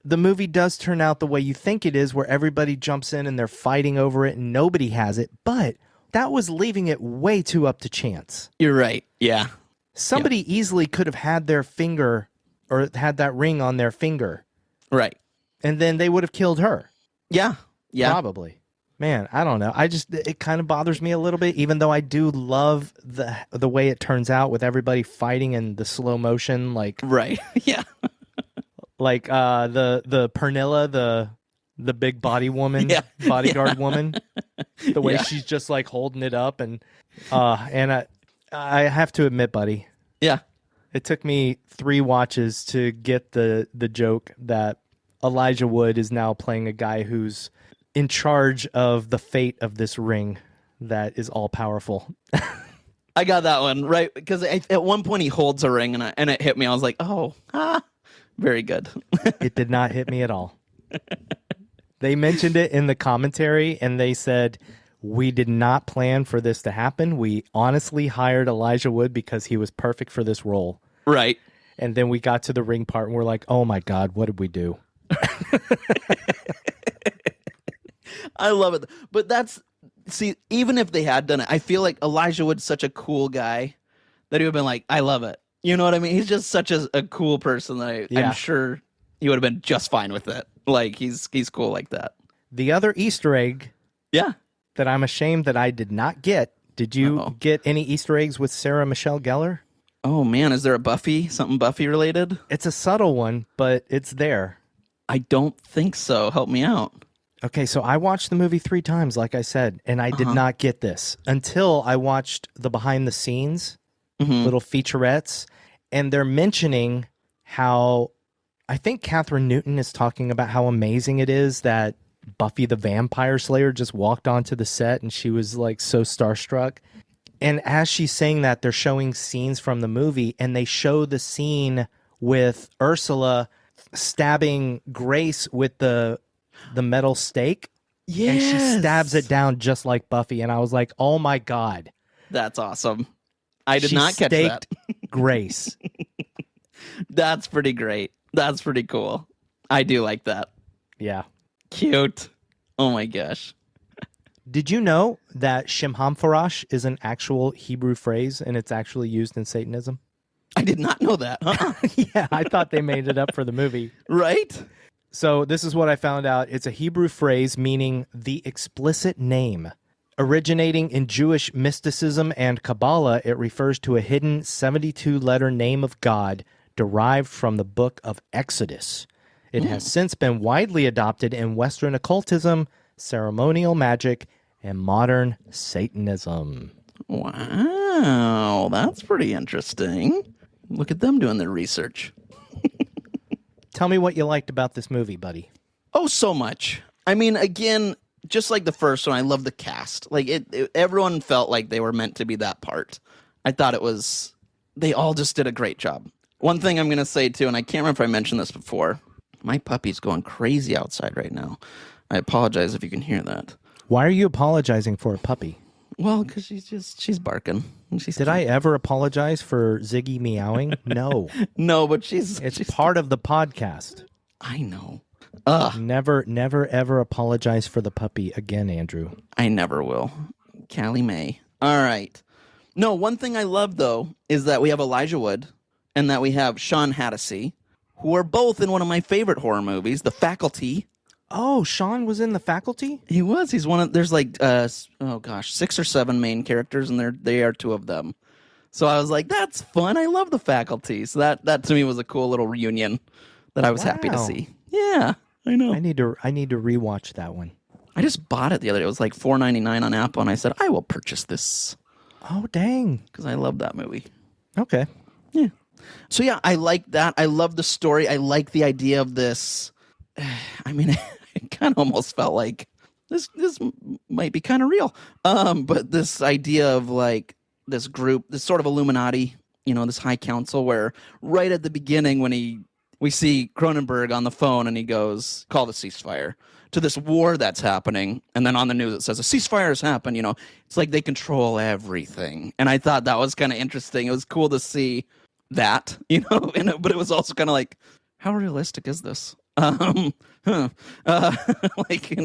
the movie does turn out the way you think it is, where everybody jumps in and they're fighting over it and nobody has it. But that was leaving it way too up to chance. You're right. Yeah. Somebody easily could have had their finger or had that ring on their finger. Right. And then they would have killed her. Yeah. Yeah. Probably. Man, I don't know. It kind of bothers me a little bit, even though I do love the way it turns out with everybody fighting in the slow motion. Like, right. Yeah. Like the Pernilla, the big body woman, bodyguard woman, the way she's just like holding it up. And I have to admit, buddy. Yeah. It took me 3 watches to get the joke that Elijah Wood is now playing a guy who's in charge of the fate of this ring that is all powerful. I got that one right because at one point he holds a ring and it hit me. I was like, very good. It did not hit me at all. They mentioned it in the commentary and they said, we did not plan for this to happen. We honestly hired Elijah Wood because he was perfect for this role. Right. And then we got to the ring part and we're like, oh my God, what did we do? I love it. But even if they had done it, I feel like Elijah Wood's such a cool guy that he would have been like, I love it. You know what I mean? He's just such a cool person that I'm sure he would have been just fine with it. Like, he's cool like that. The other Easter egg that I'm ashamed that I did not get. Did you get any Easter eggs with Sarah Michelle Gellar? Oh, man. Is there something Buffy related? It's a subtle one, but it's there. I don't think so. Help me out. Okay, so I watched the movie 3 times, like I said, and I did not get this until I watched the behind the scenes little featurettes, and they're mentioning how I think Catherine Newton is talking about how amazing it is that Buffy the Vampire Slayer just walked onto the set and she was like so starstruck. And as she's saying that, they're showing scenes from the movie, and they show the scene with Ursula stabbing Grace with the metal stake. Yes. And she stabs it down just like Buffy. And I was like, oh my God. That's awesome. I did She not catch that. staked Grace. That's pretty great. That's pretty cool. I do like that. Yeah. Cute. Oh my gosh. Did you know that Shimhamfarash is an actual Hebrew phrase and it's actually used in Satanism? I did not know that. Yeah, I thought they made it up for the movie. Right? So this is what I found out. It's a Hebrew phrase meaning the explicit name. Originating in Jewish mysticism and Kabbalah, it refers to a hidden 72-letter name of God derived from the book of Exodus. It has since been widely adopted in Western occultism, ceremonial magic, and modern Satanism. Wow, that's pretty interesting. Look at them doing their research. Tell me what you liked about this movie, buddy. Oh, so much. I mean, again, just like the first one, I love the cast. Like everyone felt like they were meant to be that part. I thought they all just did a great job. One thing I'm going to say too, and I can't remember if I mentioned this before, my puppy's going crazy outside right now. I apologize if you can hear that. Why are you apologizing for a puppy? Well, because she's barking. Did I ever apologize for Ziggy meowing? No. No, but she's part of the podcast. I know. Never, ever apologize for the puppy again, Andrew. I never will. Callie Mae. All right. No, one thing I love, though, is that we have Elijah Wood and that we have Sean Hattasey, who are both in one of my favorite horror movies, The Faculty. Oh, Sean was in The Faculty? He was. He's one of... There's like, 6 or 7 main characters, and they are 2 of them. So I was like, that's fun. I love The Faculty. So that to me was a cool little reunion that I was happy to see. Yeah, I know. I need to rewatch that one. I just bought it the other day. It was like $4.99 on Apple, and I said, I will purchase this. Oh, dang. Because I love that movie. Okay. Yeah. So yeah, I like that. I love the story. I like the idea of this. I mean, it kind of almost felt like this might be kind of real. But this idea of like this group, this sort of Illuminati, this high council, where right at the beginning when we see Cronenberg on the phone and he goes, call the ceasefire, to this war that's happening. And then on the news it says a ceasefire has happened. It's like they control everything. And I thought that was kind of interesting. It was cool to see that, but it was also kind of like, how realistic is this? Like in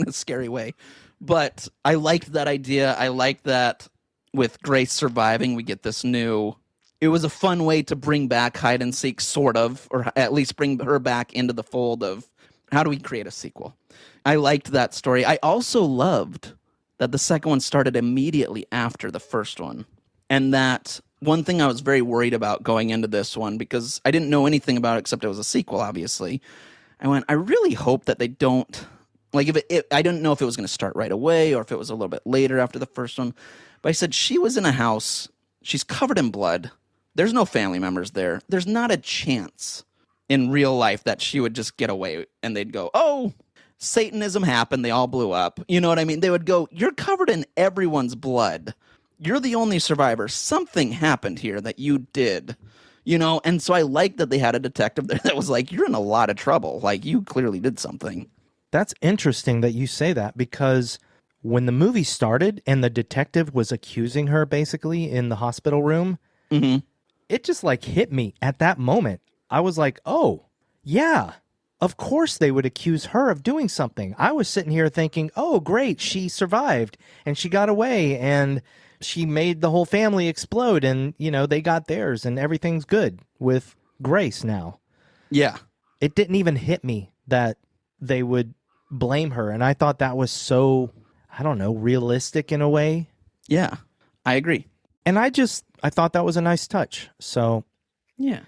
a scary way. But I liked that idea. I liked that with Grace surviving, we get this new... It was a fun way to bring back hide and seek, sort of, or at least bring her back into the fold of how do we create a sequel. I liked that story. I also loved that the second one started immediately after the first one. And that one thing I was very worried about going into this one, because I didn't know anything about it except it was a sequel, obviously. I really hope that they don't... Like, I didn't know if it was going to start right away or if it was a little bit later after the first one. But I said, she was in a house. She's covered in blood. There's no family members there. There's not a chance in real life that she would just get away and they'd go, oh, Satanism happened. They all blew up. You know what I mean? They would go, you're covered in everyone's blood. You're the only survivor. Something happened here that you did. And so I like that they had a detective there that was like, you're in a lot of trouble. Like, you clearly did something. That's interesting that you say that, because when the movie started and the detective was accusing her basically in the hospital room, it just like hit me at that moment. I was like, oh, yeah, of course they would accuse her of doing something. I was sitting here thinking, oh, great, she survived and she got away and she made the whole family explode and, they got theirs and everything's good with Grace now. Yeah. It didn't even hit me that they would blame her. And I thought that was so, I don't know, realistic in a way. Yeah, I agree. And I thought that was a nice touch. So, yeah.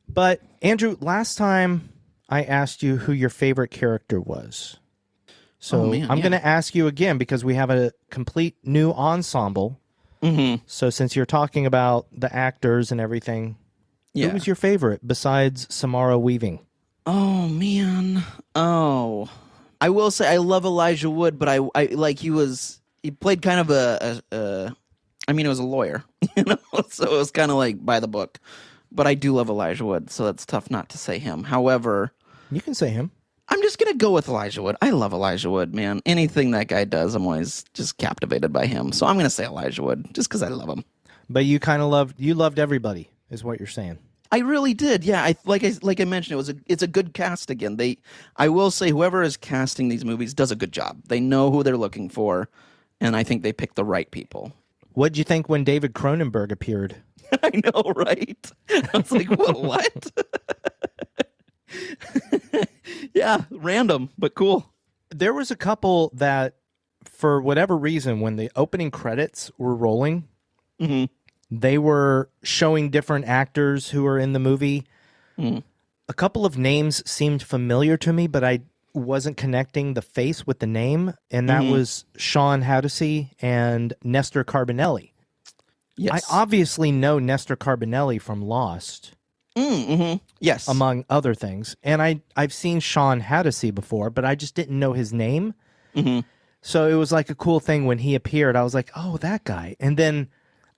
But Andrew, last time I asked you who your favorite character was. So I'm going to ask you again because we have a complete new ensemble. Mm-hmm. So since you're talking about the actors and everything, who was your favorite besides Samara Weaving? Oh, man. Oh. I will say I love Elijah Wood, but I like he played kind of I mean, he was a lawyer, you know, so it was kind of like by the book. But I do love Elijah Wood, so that's tough not to say him. However, you can say him. I'm just going to go with Elijah Wood. I love Elijah Wood, man. Anything that guy does, I'm always just captivated by him. So I'm going to say Elijah Wood just because I love him. But you kind of loved everybody, is what you're saying. I really did. Yeah, like I mentioned, it's a good cast again. I will say whoever is casting these movies does a good job. They know who they're looking for, and I think they picked the right people. What did you think when David Cronenberg appeared? I know, right? I was like, what? Yeah, random, but cool. There was a couple that, for whatever reason, when the opening credits were rolling, they were showing different actors who were in the movie. A couple of names seemed familiar to me, but I wasn't connecting the face with the name, and that was Sean Hattasey and Nestor Carbonelli. Yes. I obviously know Nestor Carbonelli from Lost. Yes. Among other things. And I've seen Sean Hattasey before, but I just didn't know his name. So it was like a cool thing when he appeared. I was like, oh, that guy. And then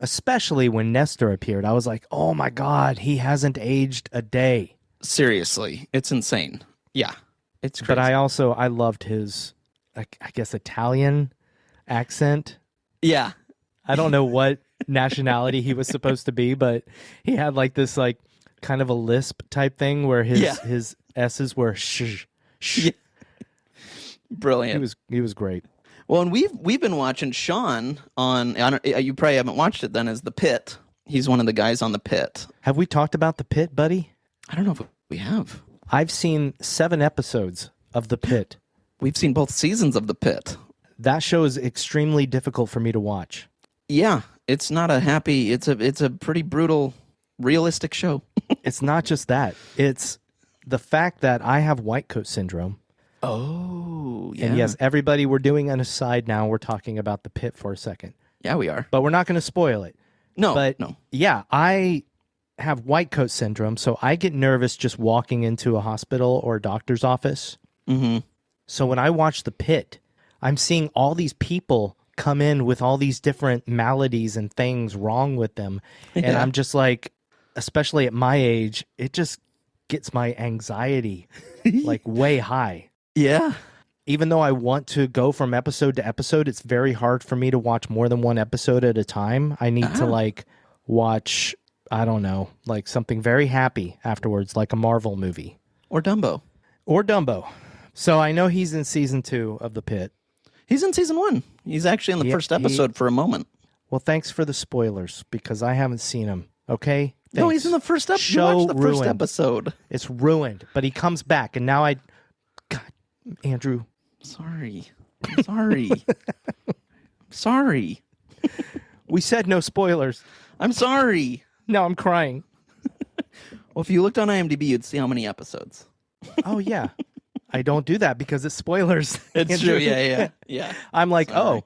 especially when Nestor appeared, I was like, oh my God, he hasn't aged a day. Seriously, it's insane. Yeah, it's crazy. But I loved his, I guess, Italian accent. Yeah. I don't know what nationality he was supposed to be, but he had like this like kind of a lisp type thing where his S's were shh. Yeah. Brilliant. He was great. Well, and we've been watching Sean on you probably haven't watched it then, as The Pit. He's one of the guys on The Pit. Have we talked about The Pit, buddy? I don't know if we have. I've seen 7 episodes of The Pit. We've seen both seasons of The Pit. That show is extremely difficult for me to watch. Yeah, it's not a happy. It's a pretty brutal, realistic show. It's not just that. It's the fact that I have white coat syndrome. Oh, yeah. And yes, everybody, we're doing an aside now. We're talking about The Pit for a second. Yeah, we are. But we're not going to spoil it. No, but no. Yeah, I have white coat syndrome, so I get nervous just walking into a hospital or a doctor's office. So when I watch The Pit, I'm seeing all these people come in with all these different maladies and things wrong with them. And I'm just like, especially at my age, it just gets my anxiety like way high. Yeah. Even though I want to go from episode to episode, it's very hard for me to watch more than one episode at a time. I need to like watch, I don't know, like something very happy afterwards, like a Marvel movie. Or Dumbo. So I know he's in season 2 of The Pit. He's in season 1. He's actually in the first episode for a moment. Well, thanks for the spoilers, because I haven't seen him, okay? Thanks. No, he's in the first episode. You watched the first episode. It's ruined, but he comes back, and now God, Andrew. Sorry. Sorry. We said no spoilers. I'm sorry. No, I'm crying. Well, if you looked on IMDb, you'd see how many episodes. Oh, yeah. I don't do that because it's spoilers. It's true. Yeah. I'm like, oh,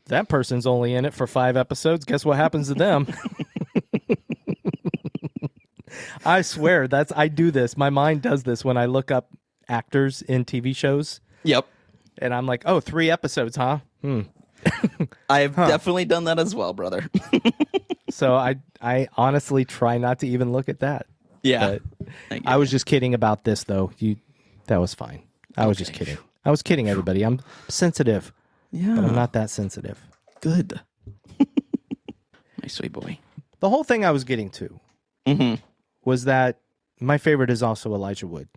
that person's only in it for 5 episodes. Guess what happens to them? I swear, I do this. My mind does this when I look up actors in TV shows. Yep. And I'm like, oh, 3 episodes, huh? I've definitely done that as well, brother. So I honestly try not to even look at that. Yeah. But I was just kidding about this, though. That was fine. I was just kidding. I was kidding, everybody. I'm sensitive. Yeah. But I'm not that sensitive. Good. My sweet boy. The whole thing I was getting to was that my favorite is also Elijah Wood.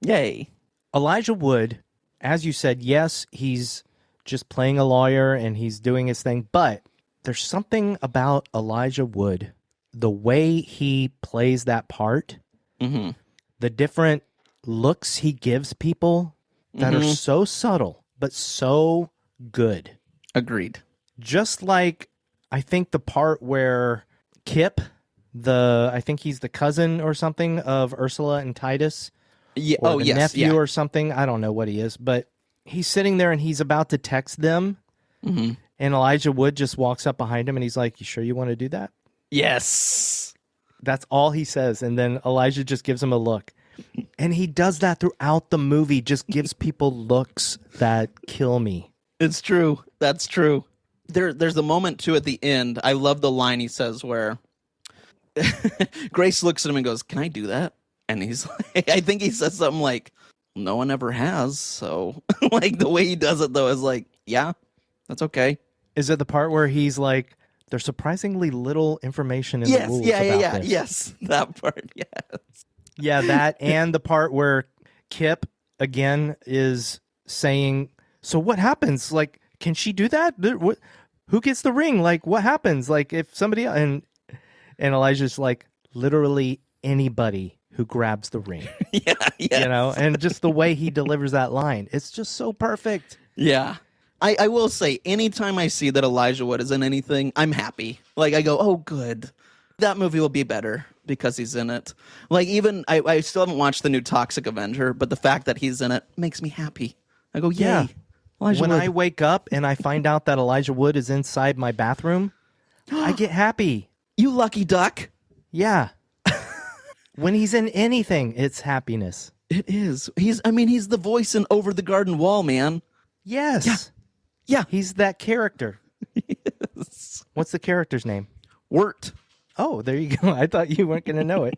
Yay. Elijah Wood, as you said, yes, he's just playing a lawyer and he's doing his thing, but there's something about Elijah Wood, the way he plays that part, the different looks he gives people that are so subtle, but so good. Agreed. Just like, I think the part where Kip, I think he's the cousin or something of Ursula and Titus. Yeah. Or the nephew or something. I don't know what he is, but he's sitting there and he's about to text them, and Elijah Wood just walks up behind him and he's like, "You sure you want to do that?" Yes. That's all he says. And then Elijah just gives him a look. And he does that throughout the movie, just gives people looks that kill me. It's true. That's true. There's a moment, too, at the end. I love the line he says where Grace looks at him and goes, "Can I do that?" And he's like, I think he says something like, "No one ever has." So, like, the way he does it, though, is like, yeah, that's okay. Is it the part where he's like, there's surprisingly little information in the rules about this? Yes, that part, yes. Yeah, that and the part where Kip, again, is saying, so what happens? Like, can she do that? Who gets the ring? Like, what happens? Like, if somebody... And Elijah's like, literally anybody who grabs the ring. Yeah. You know, and just the way he delivers that line. It's just so perfect. Yeah. I will say, anytime I see that Elijah Wood is in anything, I'm happy. Like, I go, oh, good. That movie will be better because he's in it. Like, even, I still haven't watched the new Toxic Avenger, but the fact that he's in it makes me happy. I go, yay. Yeah. Elijah When Wood. I wake up and I find out that Elijah Wood is inside my bathroom, I get happy. You lucky duck. Yeah. When he's in anything, it's happiness. It is. He's the voice in Over the Garden Wall, man. Yes. Yeah. He's that character. Yes. What's the character's name? Wirt. Oh, there you go. I thought you weren't going to know it.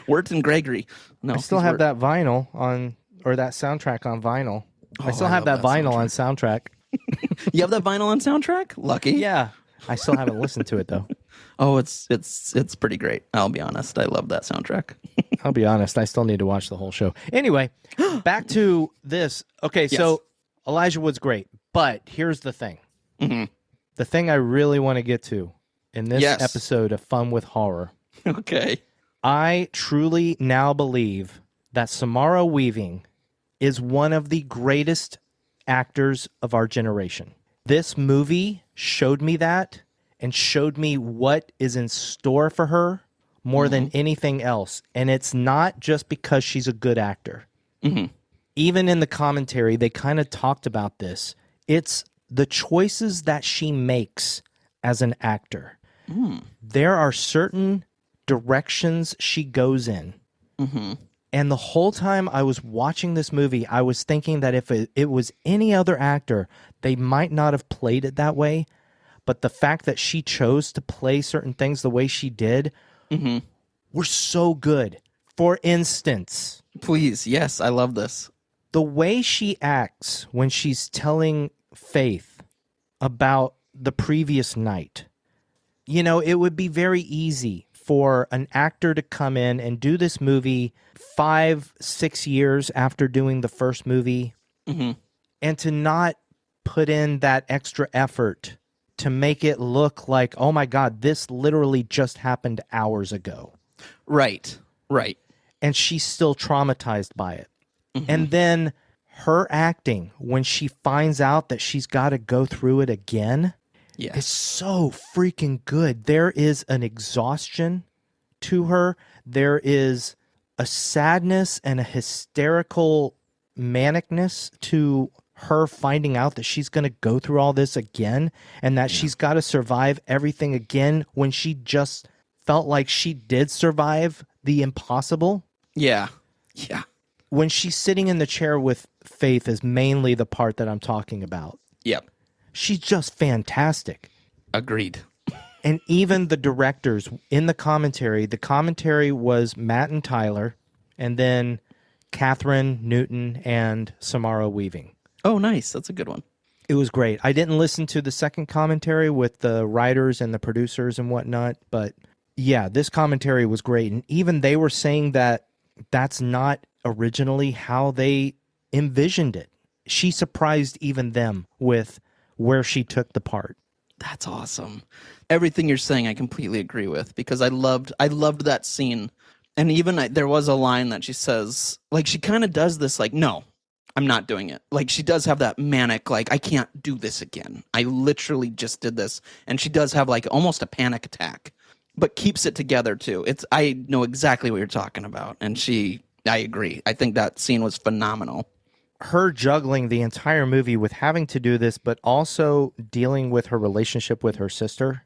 Wirt and Gregory. No, I still have that vinyl on, or that soundtrack on vinyl. I still have that love that vinyl on soundtrack. You have that vinyl on soundtrack? Lucky. Yeah. I still haven't listened to it, though. Oh, it's pretty great. I'll be honest. I love that soundtrack. I'll be honest. I still need to watch the whole show. Anyway, back to this. Okay, so Elijah Wood's great, but here's the thing. Mm-hmm. The thing I really want to get to in this episode of Fun with Horror. Okay. I truly now believe that Samara Weaving is one of the greatest actors of our generation. This movie showed me that and showed me what is in store for her more than anything else. And it's not just because she's a good actor. Mm-hmm. Even in the commentary, they kind of talked about this. It's the choices that she makes as an actor. There are certain directions she goes in. Mm-hmm. And the whole time I was watching this movie, I was thinking that if it was any other actor, they might not have played it that way. But the fact that she chose to play certain things the way she did were so good. For instance, Please, yes, I love this. the way she acts when she's telling Faith about the previous night. You know, it would be very easy for an actor to come in and do this movie 5-6 years after doing the first movie and to not put in that extra effort to make it look like, oh my God, this literally just happened hours ago. Right. And she's still traumatized by it. And then her acting when she finds out that she's got to go through it again is so freaking good. There is an exhaustion to her. There is a sadness and a hysterical manicness to her finding out that she's going to go through all this again and that she's got to survive everything again when she just felt like she did survive the impossible. Yeah. When she's sitting in the chair with Faith is mainly the part that I'm talking about. Yep. She's just fantastic. Agreed. And even the directors in the commentary was Matt and Tyler, and then Catherine Newton and Samara Weaving. Oh, nice. That's a good one. It was great. I didn't listen to the second commentary with the writers and the producers and whatnot, but yeah, this commentary was great. And even they were saying that that's not originally how they envisioned it. She surprised even them with where she took the part. That's awesome. Everything you're saying, I completely agree with because I loved that scene. And even there was a line that she says, like, she kind of does this, like, no, I'm not doing it. Like, she does have that manic, like, I can't do this again. I literally just did this. And she does have, like, almost a panic attack, but keeps it together, too. I know exactly what you're talking about. And I agree. I think that scene was phenomenal. her juggling the entire movie with having to do this, but also dealing with her relationship with her sister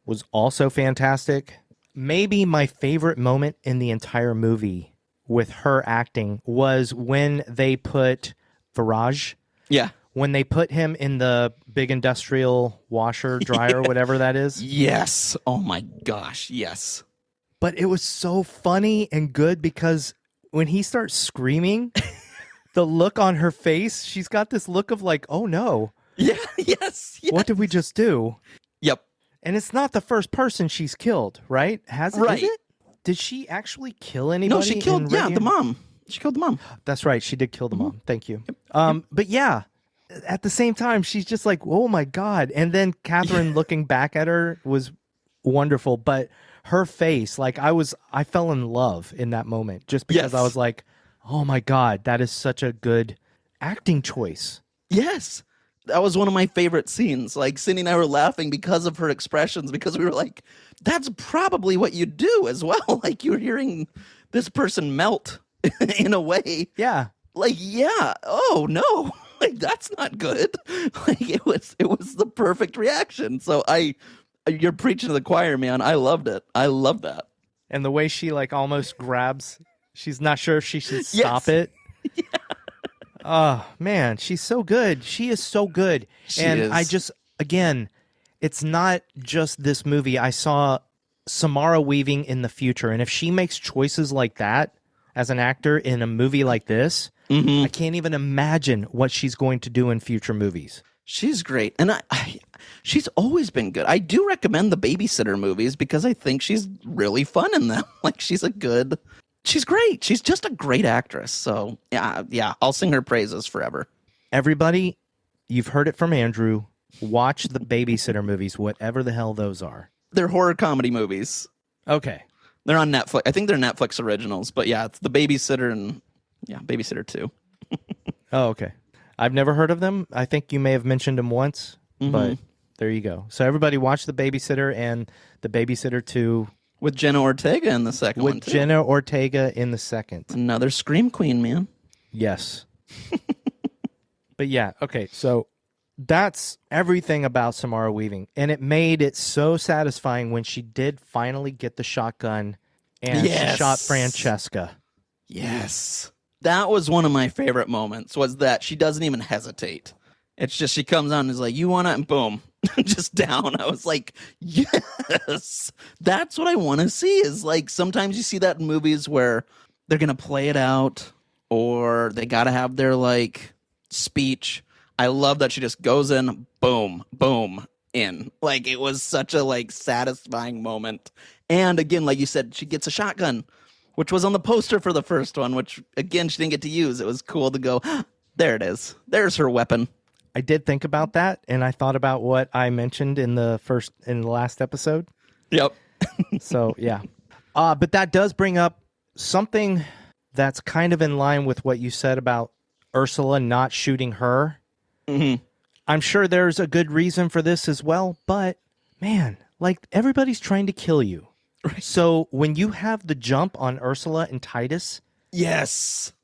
was also fantastic. Maybe my favorite moment in the entire movie with her acting was when they put Viraj. Yeah. When they put him in the big industrial washer, dryer, whatever that is. Yes. Oh my gosh. Yes. But it was so funny and good because when he starts screaming, the look on her face, she's got this look of like, oh no. Yeah. Yes. What did we just do? Yep. And it's not the first person she's killed, right? Has it? Right. Is it? Did she actually kill anybody? No, she killed, the mom. She killed the mom. That's right. She did kill the mom. Thank you. But yeah, at the same time, she's just like, oh my God. And then Catherine looking back at her was wonderful. But her face, like I fell in love in that moment just because I was like, oh my God, that is such a good acting choice. Yes. That was one of my favorite scenes. Like, Cindy and I were laughing because of her expressions, because we were like, that's probably what you do as well. Like, you're hearing this person melt in a way. Yeah. Like, yeah. Oh, no. Like, that's not good. Like, it was the perfect reaction. So you're preaching to the choir, man. I loved it. I love that. And the way she like almost grabs, she's not sure if she should stop it. Yeah. Oh, man, she's so good. She is so good. She is. I just, again, it's not just this movie. I saw Samara Weaving in the future. And if she makes choices like that as an actor in a movie like this, I can't even imagine what she's going to do in future movies. She's great. And she's always been good. I do recommend the Babysitter movies because I think she's really fun in them. Like, she's great. She's just a great actress. So, yeah, I'll sing her praises forever. Everybody, you've heard it from Andrew. Watch the Babysitter movies, whatever the hell those are. They're horror comedy movies. Okay. They're on Netflix. I think they're Netflix originals. But yeah, it's the Babysitter and, Babysitter 2. Oh, okay. I've never heard of them. I think you may have mentioned them once, but there you go. So everybody watch The Babysitter and The Babysitter 2. With Jenna Ortega in the second one, too. With Jenna Ortega in the second. Another Scream Queen, man. Yes. But yeah, okay, so that's everything about Samara Weaving. And it made it so satisfying when she did finally get the shotgun and she shot Francesca. Yes. That was one of my favorite moments, was that she doesn't even hesitate. It's just she comes on and is like, you want it? And boom, just down. I was like, yes, that's what I want to see. Is like, sometimes you see that in movies where they're going to play it out or they got to have their like speech. I love that she just goes in, boom, boom, in. Like, it was such a like satisfying moment. And again, like you said, she gets a shotgun, which was on the poster for the first one, which, again, she didn't get to use. It was cool to go, there it is. There's her weapon. I did think about that, and I thought about what I mentioned in the last episode. Yep. So, yeah. But that does bring up something that's kind of in line with what you said about Ursula not shooting her. I'm sure there's a good reason for this as well, but, man, like, everybody's trying to kill you. Right. So when you have the jump on Ursula and Titus,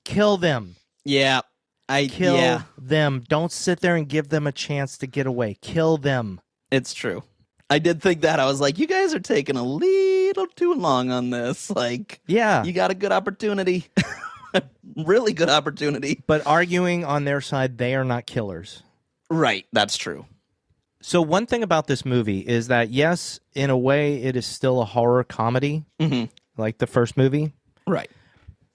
kill them. Yeah. Kill them. Don't sit there and give them a chance to get away. Kill them. It's true. I did think that. I was like, you guys are taking a little too long on this. Like, you got a good opportunity. Really good opportunity. But arguing on their side, they are not killers. Right. That's true. So one thing about this movie is that, yes, in a way, it is still a horror comedy, like the first movie. Right.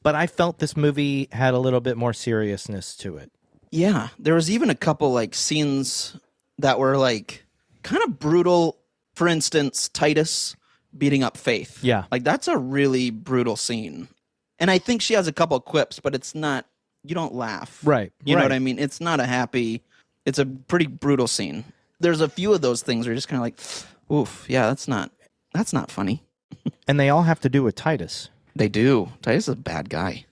But I felt this movie had a little bit more seriousness to it. Yeah. There was even a couple, like, scenes that were, like, kind of brutal. For instance, Titus beating up Faith. Yeah. Like, that's a really brutal scene. And I think she has a couple quips, but it's not, you don't laugh. Right. You know what I mean? It's not a happy, it's a pretty brutal scene. There's a few of those things where you're just kind of like, oof, yeah, that's not funny. And they all have to do with Titus. They do. Titus is a bad guy.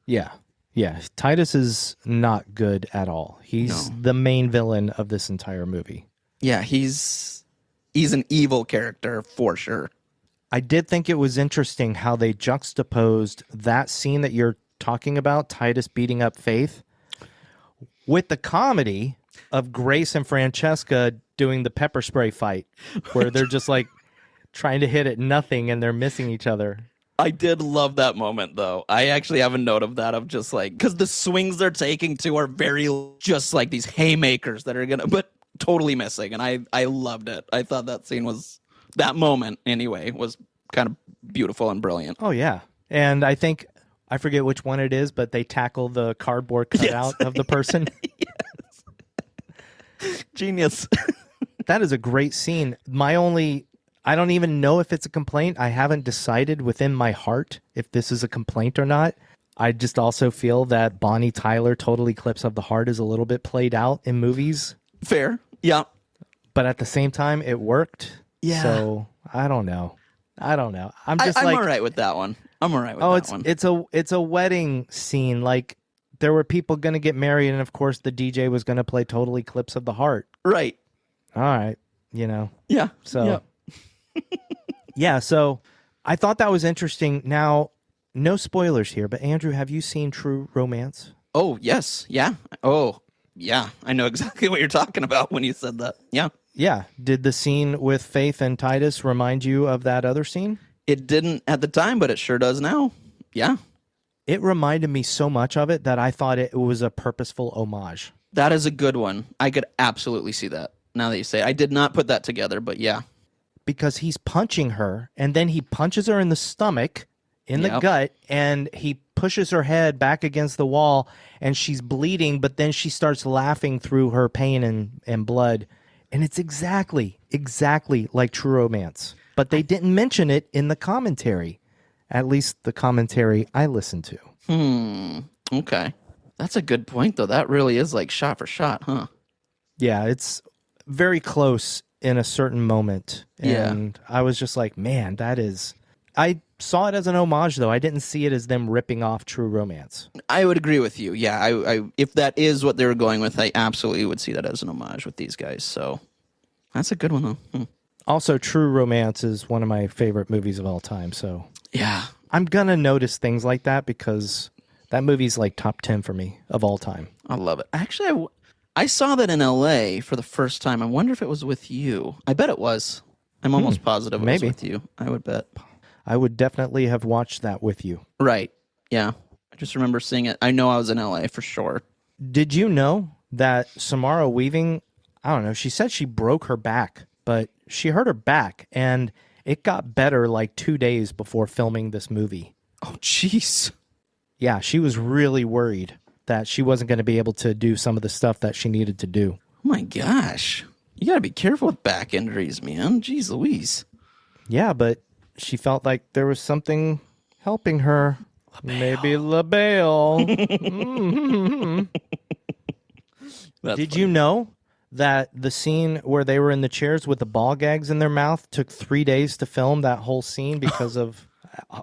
Yeah. Yeah. Titus is not good at all. He's the main villain of this entire movie. Yeah, he's an evil character for sure. I did think it was interesting how they juxtaposed that scene that you're talking about, Titus beating up Faith, with the comedy of Grace and Francesca doing the pepper spray fight, where they're just like trying to hit at nothing and they're missing each other. I did love that moment, though. I actually have a note of that, of just like, because the swings they're taking too are very just like these haymakers that are gonna, but totally missing. And I loved it. I thought that scene was, that moment anyway, was kind of beautiful and brilliant. Oh yeah, and I think, I forget which one it is, but they tackle the cardboard cutout of the person. Yes. Genius. That is a great scene. I don't even know if it's a complaint. I haven't decided within my heart if this is a complaint or not. I just also feel that Bonnie Tyler Total Eclipse of the Heart is a little bit played out in movies. Fair. Yeah. But at the same time, it worked. Yeah. So I don't know. I'm just I'm all right with that one. I'm all right with that one. It's a wedding scene. Like, there were people going to get married, and of course the DJ was going to play Total Eclipse of the Heart. Right. All right. Yeah. So. Yeah. Yeah, so I thought that was interesting. Now, no spoilers here, but Andrew, have you seen True Romance? Oh, yes. Yeah. Oh, yeah. I know exactly what you're talking about when you said that. Yeah. Yeah. Did the scene with Faith and Titus remind you of that other scene? It didn't at the time, but it sure does now. Yeah. It reminded me so much of it that I thought it was a purposeful homage. That is a good one. I could absolutely see that now that you say it. I did not put that together, but yeah. Because he's punching her, and then he punches her in the stomach, in the gut, and he pushes her head back against the wall, and she's bleeding, but then she starts laughing through her pain and blood. And it's exactly like True Romance. But they didn't mention it in the commentary, at least the commentary I listened to. Okay. That's a good point, though. That really is like shot for shot, huh? Yeah, it's very close in a certain moment. And I was just like, man, that is... I saw it as an homage, though. I didn't see it as them ripping off True Romance. I would agree with you. Yeah, I if that is what they were going with, I absolutely would see that as an homage with these guys. So that's a good one, though. Also, True Romance is one of my favorite movies of all time. So yeah, I'm going to notice things like that because that movie's like top 10 for me of all time. I love it. Actually, I saw that in L.A. for the first time. I wonder if it was with you. I bet it was. I'm almost positive it was with you. I would bet. I would definitely have watched that with you. Right. Yeah. I just remember seeing it. I know I was in L.A. for sure. Did you know that Samara Weaving, I don't know, she said she broke her back, but she hurt her back, and it got better like 2 days before filming this movie. Oh, jeez. Yeah, she was really worried that she wasn't going to be able to do some of the stuff that she needed to do. Oh my gosh. You got to be careful with back injuries, man. Jeez Louise. Yeah, but she felt like there was something helping her. Maybe LaBelle. Did you know that the scene where they were in the chairs with the ball gags in their mouth took 3 days to film that whole scene because of,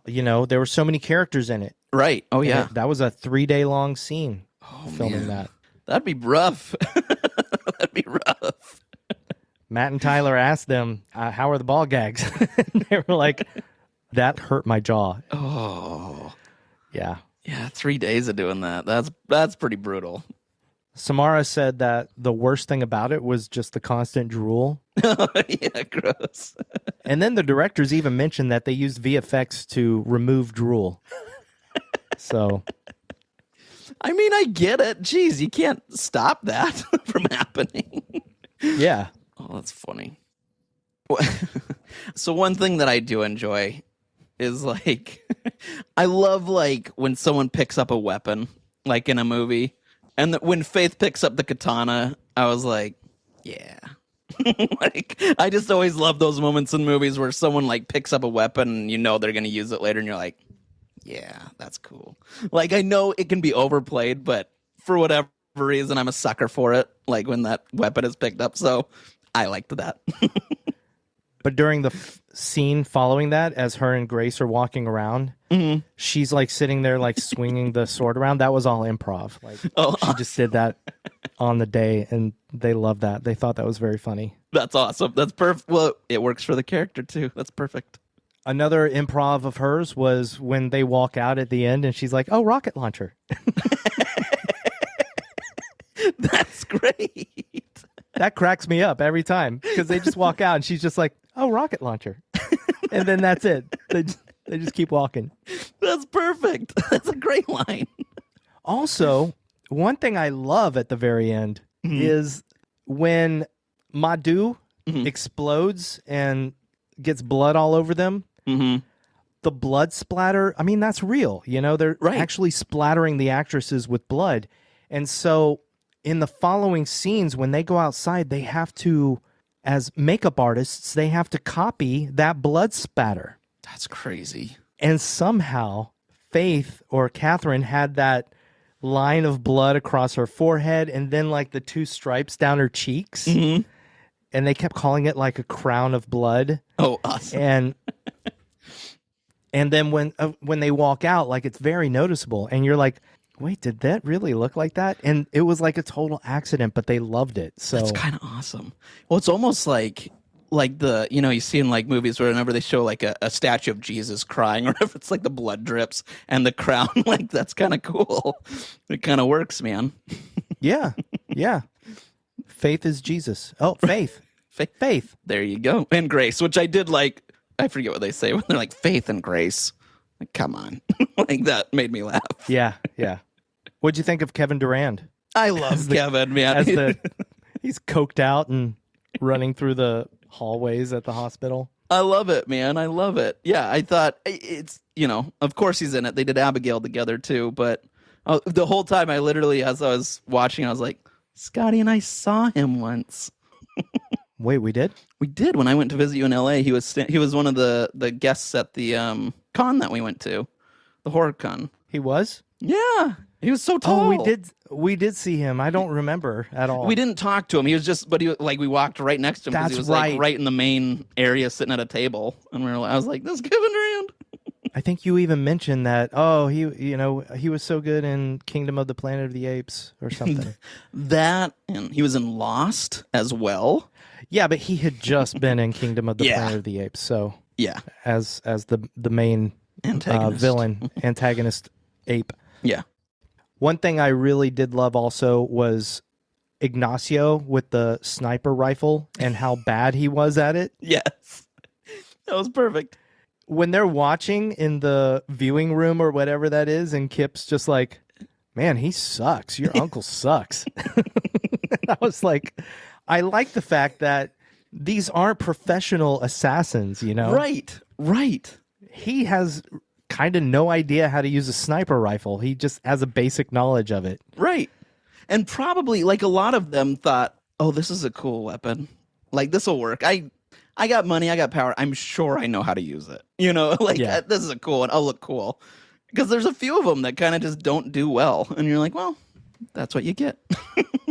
there were so many characters in it. Right. Oh, yeah. That was a 3-day long scene filming that. That'd be rough. That'd be rough. Matt and Tyler asked them, how are the ball gags? They were like, that hurt my jaw. Oh. Yeah. Yeah, 3 days of doing that. That's pretty brutal. Samara said that the worst thing about it was just the constant drool. Yeah, gross. And then the directors even mentioned that they used VFX to remove drool. So, I mean, I get it. Jeez, you can't stop that from happening. Yeah. Oh, that's funny. So one thing that I do enjoy is like, I love like when someone picks up a weapon, like in a movie, and when Faith picks up the katana, I was like, yeah. Like, I just always love those moments in movies where someone like picks up a weapon and you know they're going to use it later, and you're like, yeah, that's cool. Like, I know it can be overplayed, but for whatever reason, I'm a sucker for it. Like when that weapon is picked up, so I liked that. But during the scene following that, as her and Grace are walking around, she's like sitting there, like swinging the sword around. That was all improv. Like she just did that on the day, and they loved that. They thought that was very funny. That's awesome. That's perfect. Well, it works for the character too. That's perfect. Another improv of hers was when they walk out at the end, and she's like, "Oh, rocket launcher." That's great. That cracks me up every time because they just walk out and she's just like, "Oh, rocket launcher," and then that's it. They just keep walking. That's perfect. That's a great line. Also, one thing I love at the very end is when Madhu explodes and gets blood all over them. The blood splatter, I mean, that's real. You know, they're actually splattering the actresses with blood. And so in the following scenes, when they go outside, they have to, as makeup artists, they have to copy that blood spatter. That's crazy. And somehow Faith or Catherine had that line of blood across her forehead and then like the 2 stripes down her cheeks. And they kept calling it like a crown of blood. Oh, awesome. And then when they walk out, like it's very noticeable. And you're like, wait, did that really look like that? And it was like a total accident, but they loved it. So that's kind of awesome. Well, it's almost like the, you know, you see in like movies where whenever they show like a statue of Jesus crying, or if it's like the blood drips and the crown, like that's kind of cool. It kind of works, man. Yeah. Faith is Jesus. Oh, faith. Faith. There you go. And grace, which I did like. I forget what they say when they're like faith and grace. Like, come on. Like that made me laugh. Yeah. What'd you think of Kevin Durand? I love Kevin, man. He's coked out and running through the hallways at the hospital. I love it, man. I love it. Yeah, I thought it's, you know, of course he's in it. They did Abigail together too, but the whole time I literally, as I was watching, I was like, Scotty and I saw him once. Wait, we did? We did. When I went to visit you in LA, he was one of the guests at the con that we went to, the horror con. He was? Yeah. He was so tall. Oh, we did see him. I don't remember at all. We didn't talk to him. He was just, but we walked right next to him because he was like right in the main area sitting at a table. And I was like, this is Kevin Durand. I think you even mentioned that, he was so good in Kingdom of the Planet of the Apes or something. That, and he was in Lost as well. Yeah, but he had just been in Kingdom of the Planet of the Apes, so yeah, as the main antagonist ape. Yeah. One thing I really did love also was Ignacio with the sniper rifle and how bad he was at it. Yes, that was perfect. When they're watching in the viewing room or whatever that is, and Kip's just like, man, he sucks. Your uncle sucks. I was like, I like the fact that these aren't professional assassins, you know? Right. He has kind of no idea how to use a sniper rifle. He just has a basic knowledge of it. Right. And probably, like, a lot of them thought, oh, this is a cool weapon. Like, this will work. I got money, I got power. I'm sure I know how to use it. You know, like, this is a cool one. I'll look cool. Because there's a few of them that kind of just don't do well. And you're like, well, that's what you get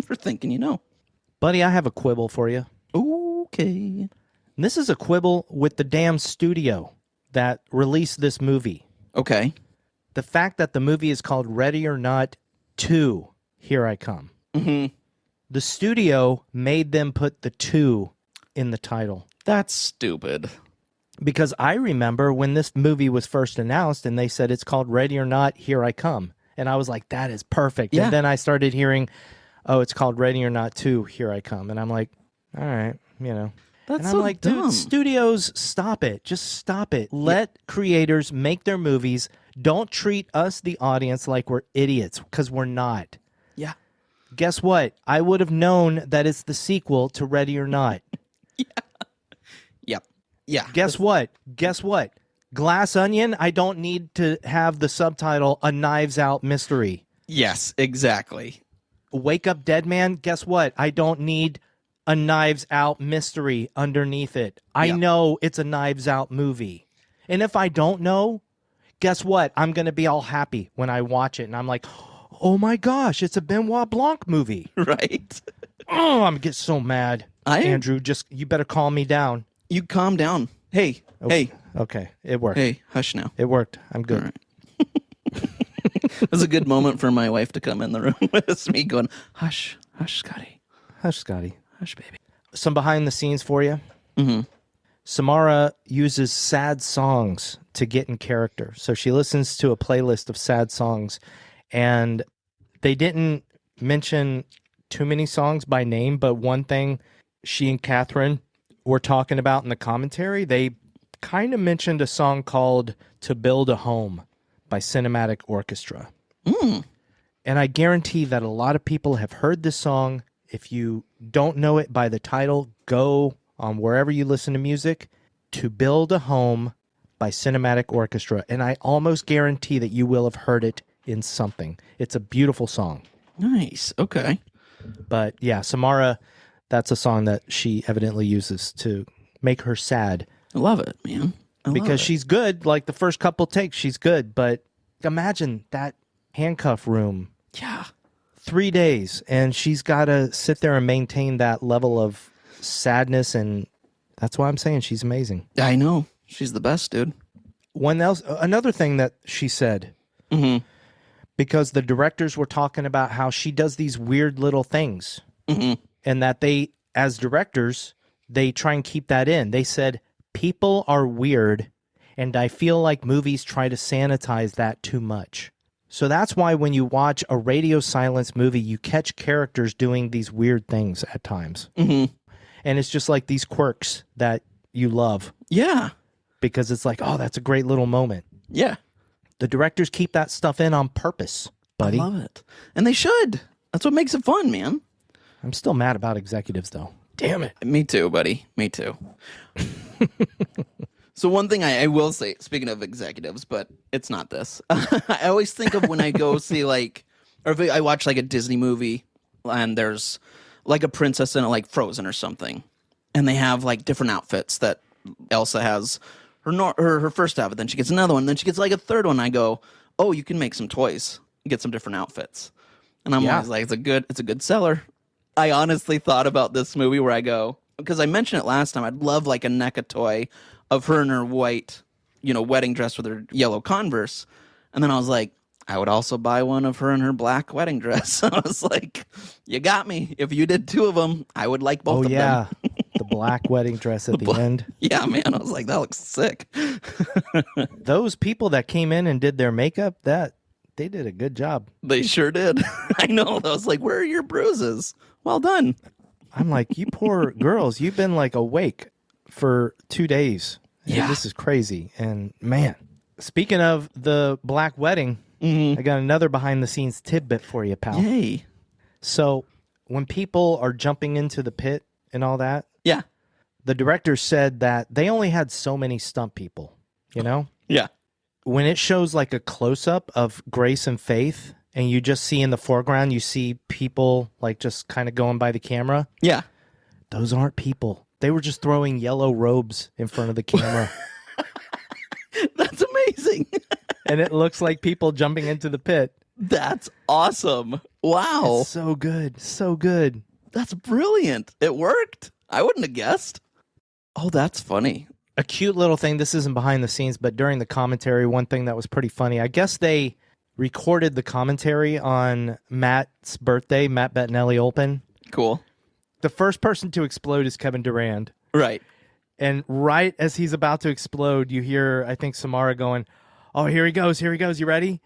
for thinking you know. Buddy, I have a quibble for you. Okay. And this is a quibble with the damn studio that released this movie. Okay. The fact that the movie is called Ready or Not 2, Here I Come. Mm-hmm. The studio made them put the 2 in the title. That's stupid. Because I remember when this movie was first announced and they said it's called Ready or Not, Here I Come. And I was like, that is perfect. Yeah. And then I started hearing, oh, it's called Ready or Not 2, Here I Come. And I'm like, all right, you know. That's and I'm so like, dumb. dude, studios, stop it. Just stop it. Let creators make their movies. Don't treat us, the audience, like we're idiots, because we're not. Yeah. Guess what? I would have known that it's the sequel to Ready or Not. Yeah. Guess what? Glass Onion, I don't need to have the subtitle, A Knives Out Mystery. Yes, exactly. Wake Up Dead Man, guess what? I don't need a Knives Out mystery underneath it. I know it's a Knives Out movie. And if I don't know, guess what? I'm going to be all happy when I watch it. And I'm like, oh my gosh, it's a Benoit Blanc movie. Right. Oh, I'm getting so mad. Andrew, you better calm me down. You calm down. Hey. Okay, it worked. Hey, hush now. It worked. I'm good. All right. It was a good moment for my wife to come in the room with me going, hush, Scotty. Hush, Scotty. Hush, baby. Some behind the scenes for you. Mm-hmm. Samara uses sad songs to get in character. So she listens to a playlist of sad songs. And they didn't mention too many songs by name, but one thing she and Catherine were talking about in the commentary, they kind of mentioned a song called To Build a Home by Cinematic Orchestra. And I guarantee that a lot of people have heard this song. If you don't know it by the title, go on wherever you listen to music. To Build a Home by Cinematic Orchestra. And I almost guarantee that you will have heard it in something. It's a beautiful song. Nice. Okay. But yeah, Samara, that's a song that she evidently uses to make her sad. I love it, man. Because she's good. Like the first couple takes, she's good. But imagine that handcuff room. Yeah. 3 days. And she's got to sit there and maintain that level of sadness. And that's why I'm saying she's amazing. I know. She's the best, dude. Another thing that she said, because the directors were talking about how she does these weird little things. And that they, as directors, they try and keep that in. They said, people are weird, and I feel like movies try to sanitize that too much. So that's why when you watch a radio silence movie, you catch characters doing these weird things at times. And it's just like these quirks that you love. Yeah. Because it's like, oh, that's a great little moment. Yeah. The directors keep that stuff in on purpose, buddy. I love it. And they should. That's what makes it fun, man. I'm still mad about executives, though. Damn it. Me too, buddy. Me too. So one thing I will say, speaking of executives, but it's not this. I always think of when I go see like, or if I watch like a Disney movie and there's like a princess in it, like Frozen or something, and they have like different outfits that Elsa has her first outfit, then she gets another one, then she gets like a third one. I go, oh, you can make some toys, get some different outfits. And I'm always like, it's a good seller. I honestly thought about this movie where I go, because I mentioned it last time, I'd love like a NECA toy of her in her white, wedding dress with her yellow Converse. And then I was like, I would also buy one of her in her black wedding dress. I was like, you got me. If you did two of them, I would like both of them. The black wedding dress at the end. Yeah, man. I was like, that looks sick. Those people that came in and did their makeup, they did a good job. They sure did. I know. I was like, where are your bruises? Well done. I'm like, you poor girls, you've been like awake for 2 days. Yeah. This is crazy. And man, speaking of the black wedding, I got another behind the scenes tidbit for you, pal. Yay. So when people are jumping into the pit and all that, yeah, the director said that they only had so many stunt people, Yeah. When it shows like a close-up of Grace and Faith, and you just see in the foreground, you see people like just kind of going by the camera. Yeah. Those aren't people. They were just throwing yellow robes in front of the camera. That's amazing. And it looks like people jumping into the pit. That's awesome. Wow. It's so good. So good. That's brilliant. It worked. I wouldn't have guessed. Oh, that's funny. A cute little thing. This isn't behind the scenes, but during the commentary, one thing that was pretty funny, I guess they recorded the commentary on Matt's birthday, Matt Bettinelli-Olpin. Cool. The first person to explode is Kevin Durand. Right. And right as he's about to explode, you hear, I think, Samara going, oh, here he goes, you ready?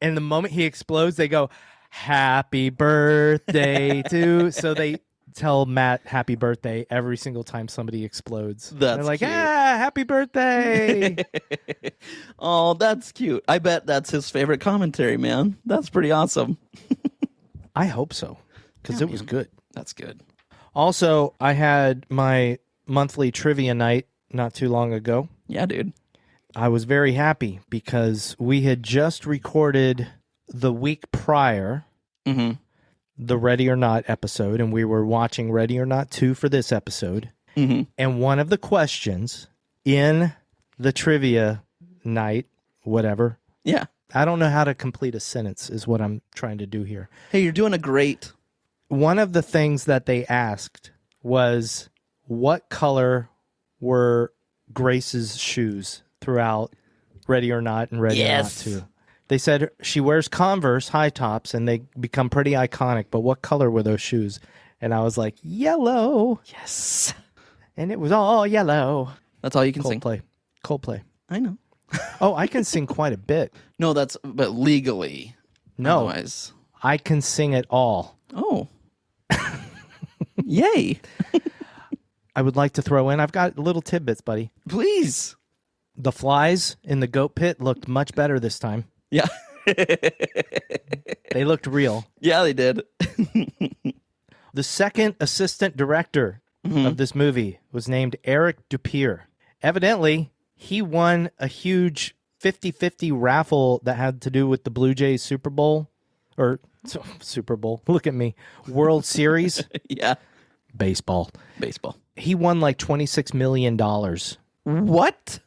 And the moment he explodes, they go, happy birthday to... So they tell Matt happy birthday every single time somebody explodes. They're like, cute. Happy birthday. Oh, that's cute. I bet that's his favorite commentary, man. That's pretty awesome. I hope so, because it was good. That's good. Also, I had my monthly trivia night not too long ago. Yeah, dude. I was very happy because we had just recorded the week prior the Ready or Not episode, and we were watching Ready or Not 2 for this episode. And one of the questions in the trivia night, whatever. Yeah. I don't know how to complete a sentence is what I'm trying to do here. Hey, you're doing a great... One of the things that they asked was, what color were Grace's shoes throughout Ready or Not and Ready or Not 2? They said she wears Converse high tops and they become pretty iconic, but what color were those shoes? And I was like, yellow. Yes. And it was all yellow. That's all you can sing. Coldplay. I know. Oh, I can sing quite a bit. No, but legally. No. Otherwise. I can sing it all. Oh. Yay. I would like to throw in, I've got little tidbits, buddy. Please. The flies in the goat pit looked much better this time. Yeah. They looked real. Yeah, they did. The second assistant director of this movie was named Eric Dupier. Evidently, he won a huge 50-50 raffle that had to do with the Blue Jays Super Bowl. Look at me. World Series. Yeah. Baseball. He won like $26 million. What?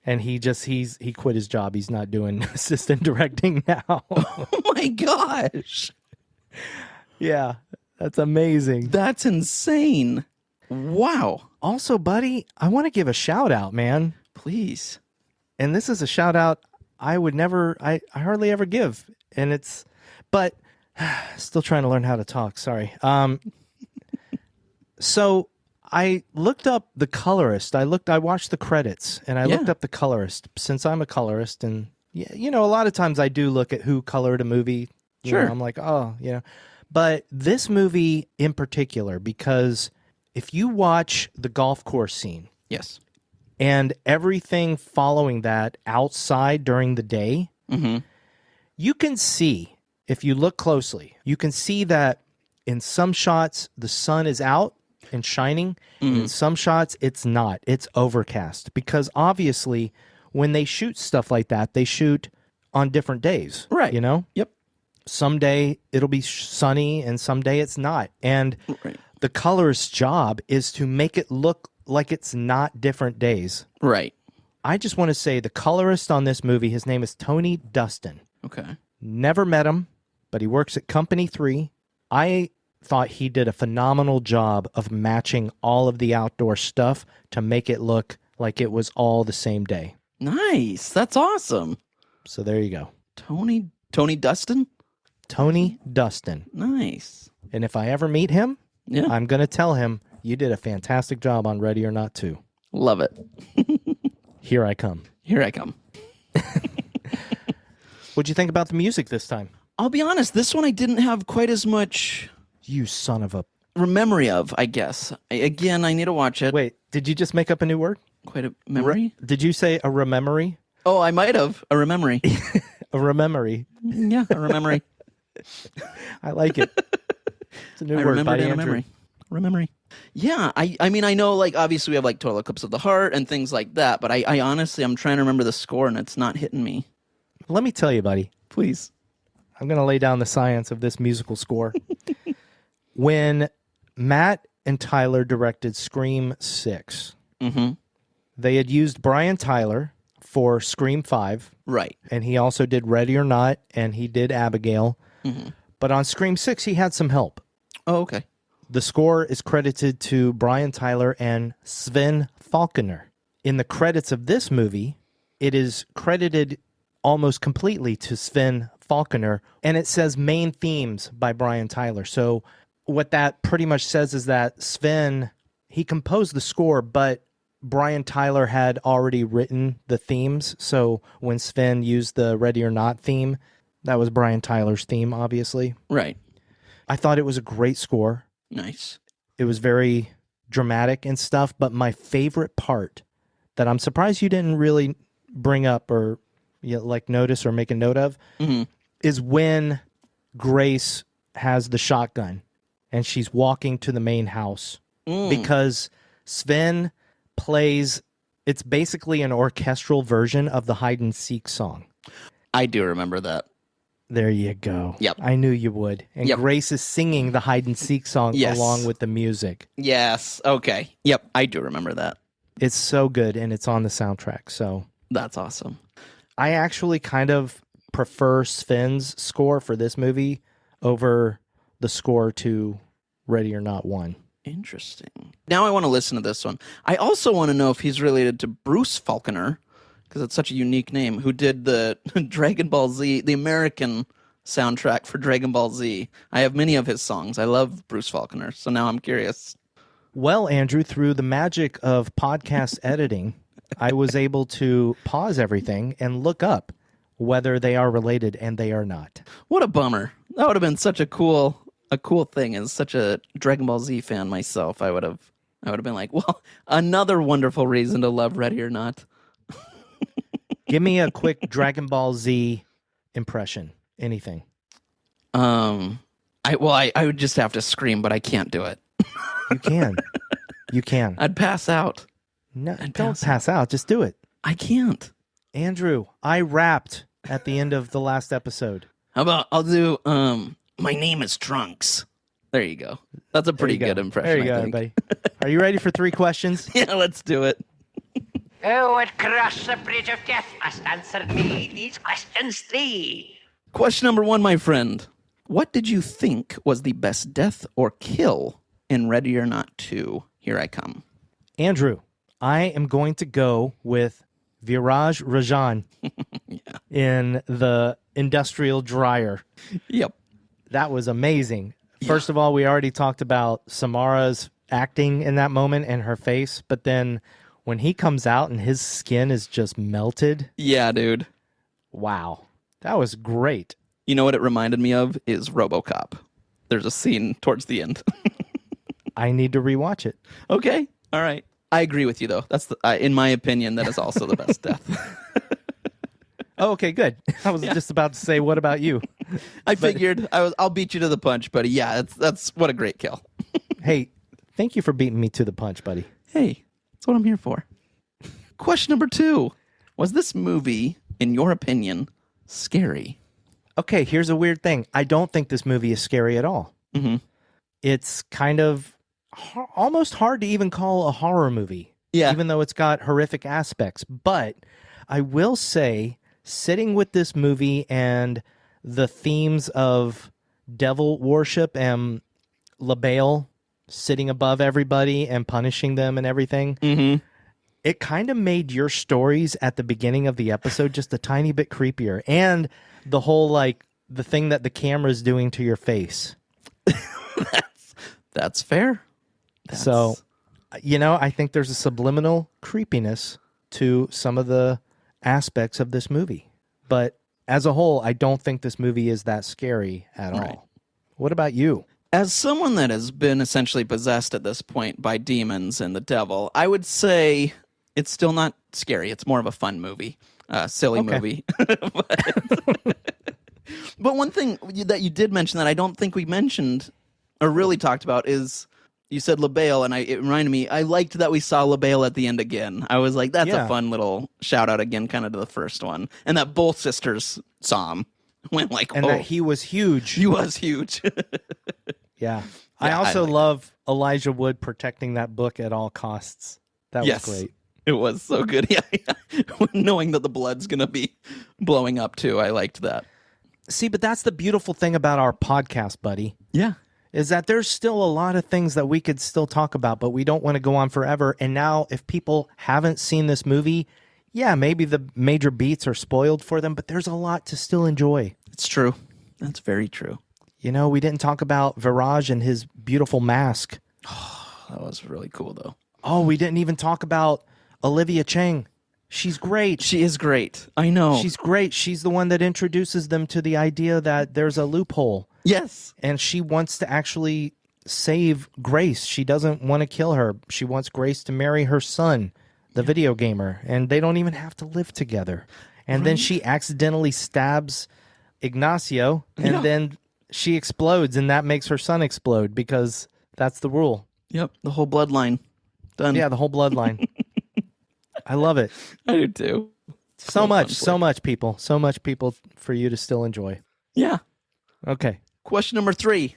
And he quit his job. He's not doing assistant directing now. Oh my gosh. Yeah, that's amazing. That's insane. Wow. Also, buddy, I want to give a shout out, man. Please. And this is a shout out I hardly ever give. But still trying to learn how to talk. Sorry. So I looked up the colorist. I watched the credits, and I looked up the colorist since I'm a colorist. And, a lot of times I do look at who colored a movie. Sure. I'm like, oh, But this movie in particular, because if you watch the golf course scene. Yes. And everything following that outside during the day, you can see, if you look closely, you can see that in some shots the sun is out and shining. And in some shots it's not. It's overcast. Because obviously when they shoot stuff like that, they shoot on different days. Right. Yep. Someday it'll be sunny and someday it's not. And the colorist's job is to make it look like it's not different days. Right. I just want to say the colorist on this movie, his name is Tony Dustin. Okay. Never met him, but he works at Company 3. I thought he did a phenomenal job of matching all of the outdoor stuff to make it look like it was all the same day. Nice. That's awesome. So there you go. Tony Dustin? Tony Dustin. Nice. And if I ever meet him, Yeah. I'm going to tell him, you did a fantastic job on Ready or Not 2. Love it. Here I come. Here I come. What'd you think about the music this time? I'll be honest, this one I didn't have quite as much You son of a... memory of, I guess. Again, I need to watch it. Wait, did you just make up a new word? Quite a memory? Did you say a rememory? Oh, I might have. A rememory. A rememory. Yeah, a rememory. I like it. It's a new I word remembered by in a Andrew. memory. Rememory. Yeah, I mean, I know, like, obviously we have, like, Total Eclipse of the Heart and things like that, but I honestly, I'm trying to remember the score, and it's not hitting me. Let me tell you, buddy. Please. I'm going to lay down the science of this musical score. When Matt and Tyler directed Scream 6, they had used Brian Tyler for Scream 5. Right. And he also did Ready or Not, and he did Abigail. But on Scream 6, he had some help. Oh, okay. The score is credited to Brian Tyler and Sven Falconer. In the credits of this movie, it is credited almost completely to Sven Falconer, and it says main themes by Brian Tyler. So what that pretty much says is that Sven, he composed the score, but Brian Tyler had already written the themes. So when Sven used the Ready or Not theme, that was Brian Tyler's theme, obviously. Right. I thought it was a great score. Nice. It was very dramatic and stuff, but my favorite part that I'm surprised you didn't really bring up or like notice or make a note of is when Grace has the shotgun and she's walking to the main house because Sven plays, it's basically an orchestral version of the hide and seek song. I do remember that. There you go. Yep. I knew you would. And Grace is singing the hide and seek song along with the music. Yes. Okay. Yep. I do remember that. It's so good, and it's on the soundtrack. So That's awesome. I actually kind of prefer Sven's score for this movie over the score to Ready or Not 1. Interesting. Now I want to listen to this one. I also want to know if he's related to Bruce Falconer, because it's such a unique name, who did the Dragon Ball Z, the American soundtrack for Dragon Ball Z. I have many of his songs. I love Bruce Falconer, so now I'm curious. Well, Andrew, through the magic of podcast editing, I was able to pause everything and look up whether they are related, and they are not. What a bummer. That would have been such a cool a cool thing. As such a Dragon Ball Z fan myself, I would have been like, well, another wonderful reason to love Ready or Not. Give me a quick Dragon Ball Z impression. Anything. I would just have to scream, but I can't do it. You can. You can. I'd pass out. No, don't pass out. Just do it. I can't. Andrew, I rapped at the end of the last episode. How about I'll do my name is Trunks. There you go. That's a pretty good impression. There you go, I think. buddy. Are you ready for 3 questions? Yeah, let's do it. Who would cross the bridge of death must answer me these questions 3. Question number 1, my friend. What did you think was the best death or kill in Ready or Not 2? Here I come. Andrew, I am going to go with Viraj Rajan in the industrial dryer. Yep. That was amazing. First of all, we already talked about Samara's acting in that moment and her face, but then when he comes out and his skin is just melted. Yeah, dude. Wow. That was great. You know what it reminded me of is RoboCop. There's a scene towards the end. I need to rewatch it. Okay. All right. I agree with you, though. That's in my opinion, that is also the best death. Oh, okay, good. I was just about to say, what about you? I figured I'll beat you to the punch, buddy. Yeah, that's what a great kill. Hey, thank you for beating me to the punch, buddy. Hey, that's what I'm here for. Question number 2. Was this movie, in your opinion, scary? Okay, here's a weird thing. I don't think this movie is scary at all. Mm-hmm. It's kind of almost hard to even call a horror movie. Yeah. Even though it's got horrific aspects. But I will say, sitting with this movie and the themes of devil worship and LaBelle sitting above everybody and punishing them and everything, it kind of made your stories at the beginning of the episode just a tiny bit creepier. And the whole, like, the thing that the camera's doing to your face. That's fair. So, you know, I think there's a subliminal creepiness to some of the aspects of this movie. But as a whole, I don't think this movie is that scary at all. What about you? As someone that has been essentially possessed at this point by demons and the devil, I would say it's still not scary. It's more of a fun movie, silly movie. But one thing that you did mention that I don't think we mentioned or really talked about is you said LaBelle, and it reminded me, I liked that we saw LaBelle at the end again. I was like, that's a fun little shout out again, kind of to the first one. And that both sisters saw him. Went like, and that he was huge. He was huge. Yeah. I also love Elijah Wood protecting that book at all costs. That was great. It was so good. Yeah. Knowing that the blood's going to be blowing up too. I liked that. See, but that's the beautiful thing about our podcast, buddy. Yeah. Is that there's still a lot of things that we could still talk about, but we don't want to go on forever. And now if people haven't seen this movie, yeah, maybe the major beats are spoiled for them, but there's a lot to still enjoy. It's true. That's very true. You know, we didn't talk about Viraj and his beautiful mask. Oh, that was really cool, though. Oh, we didn't even talk about Olivia Chang. She's great. She is great. I know. She's great. She's the one that introduces them to the idea that there's a loophole. Yes. And she wants to actually save Grace. She doesn't want to kill her. She wants Grace to marry her son, the video gamer, and they don't even have to live together. And then she accidentally stabs Ignacio, and then she explodes, and that makes her son explode because that's the rule. Yep, the whole bloodline. Done. Yeah, the whole bloodline. I love it. I do too. So much, people. So much, people, for you to still enjoy. Yeah. Okay. Question number 3.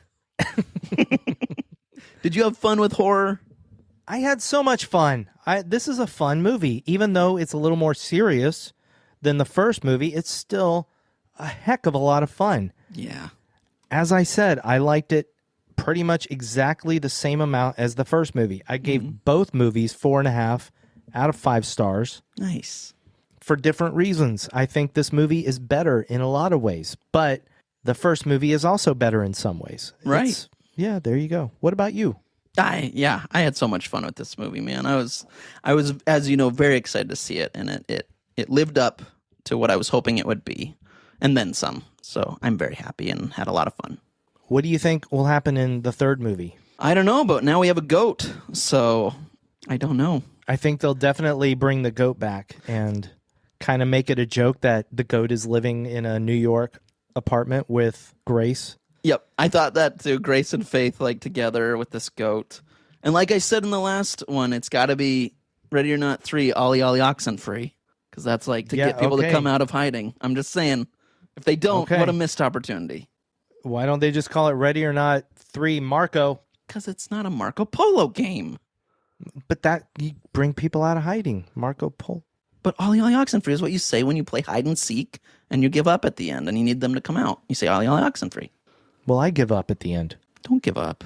Did you have fun with horror? I had so much fun. This is a fun movie. Even though it's a little more serious than the first movie, it's still a heck of a lot of fun. Yeah. As I said, I liked it pretty much exactly the same amount as the first movie. I gave both movies 4.5 out of 5 stars. Nice. For different reasons. I think this movie is better in a lot of ways, but the first movie is also better in some ways. Right. Yeah, there you go. What about you? I had so much fun with this movie, man. I was, as you know, very excited to see it, and it lived up to what I was hoping it would be, and then some. So I'm very happy and had a lot of fun. what do you think will happen in the third movie? I don't know, but now we have a goat, so I don't know. I think they'll definitely bring the goat back and kind of make it a joke that the goat is living in a New York apartment with Grace. Yep, I thought that too. Grace and Faith like together with this goat. And like I said in the last one, it's got to be Ready or Not 3, Ollie Ollie Oxenfree. Because that's like to get people to come out of hiding. I'm just saying, if they don't, what a missed opportunity. Why don't they just call it Ready or Not 3 Marco? Because it's not a Marco Polo game. But that, you bring people out of hiding. Marco Polo. But Ollie Ollie Oxenfree is what you say when you play hide and seek and you give up at the end and you need them to come out. You say Ollie Ollie Oxenfree. Well, I give up at the end. Don't give up.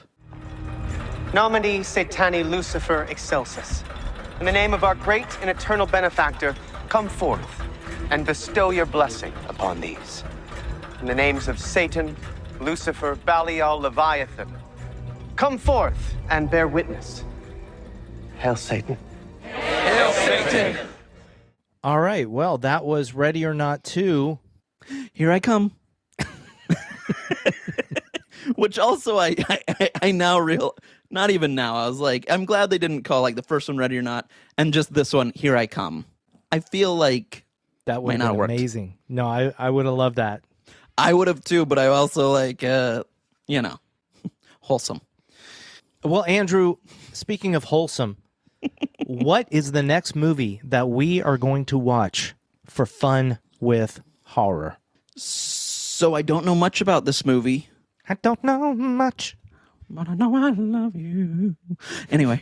Nomine Satani Lucifer Excelsis. In the name of our great and eternal benefactor, come forth and bestow your blessing upon these. In the names of Satan, Lucifer, Belial, Leviathan, come forth and bear witness. Hail Satan. Hail Satan. All right, well, that was Ready or Not 2. Here I come. Which also I now not even now. I was like, I'm glad they didn't call like the first one Ready or Not and just this one Here I Come. I feel like that would have been amazing. No, I would have loved that. I would have too, but I also like wholesome. Well, Andrew, speaking of wholesome, what is the next movie that we are going to watch for fun with horror? So I don't know much about this movie. I don't know much, but I know I love you. Anyway,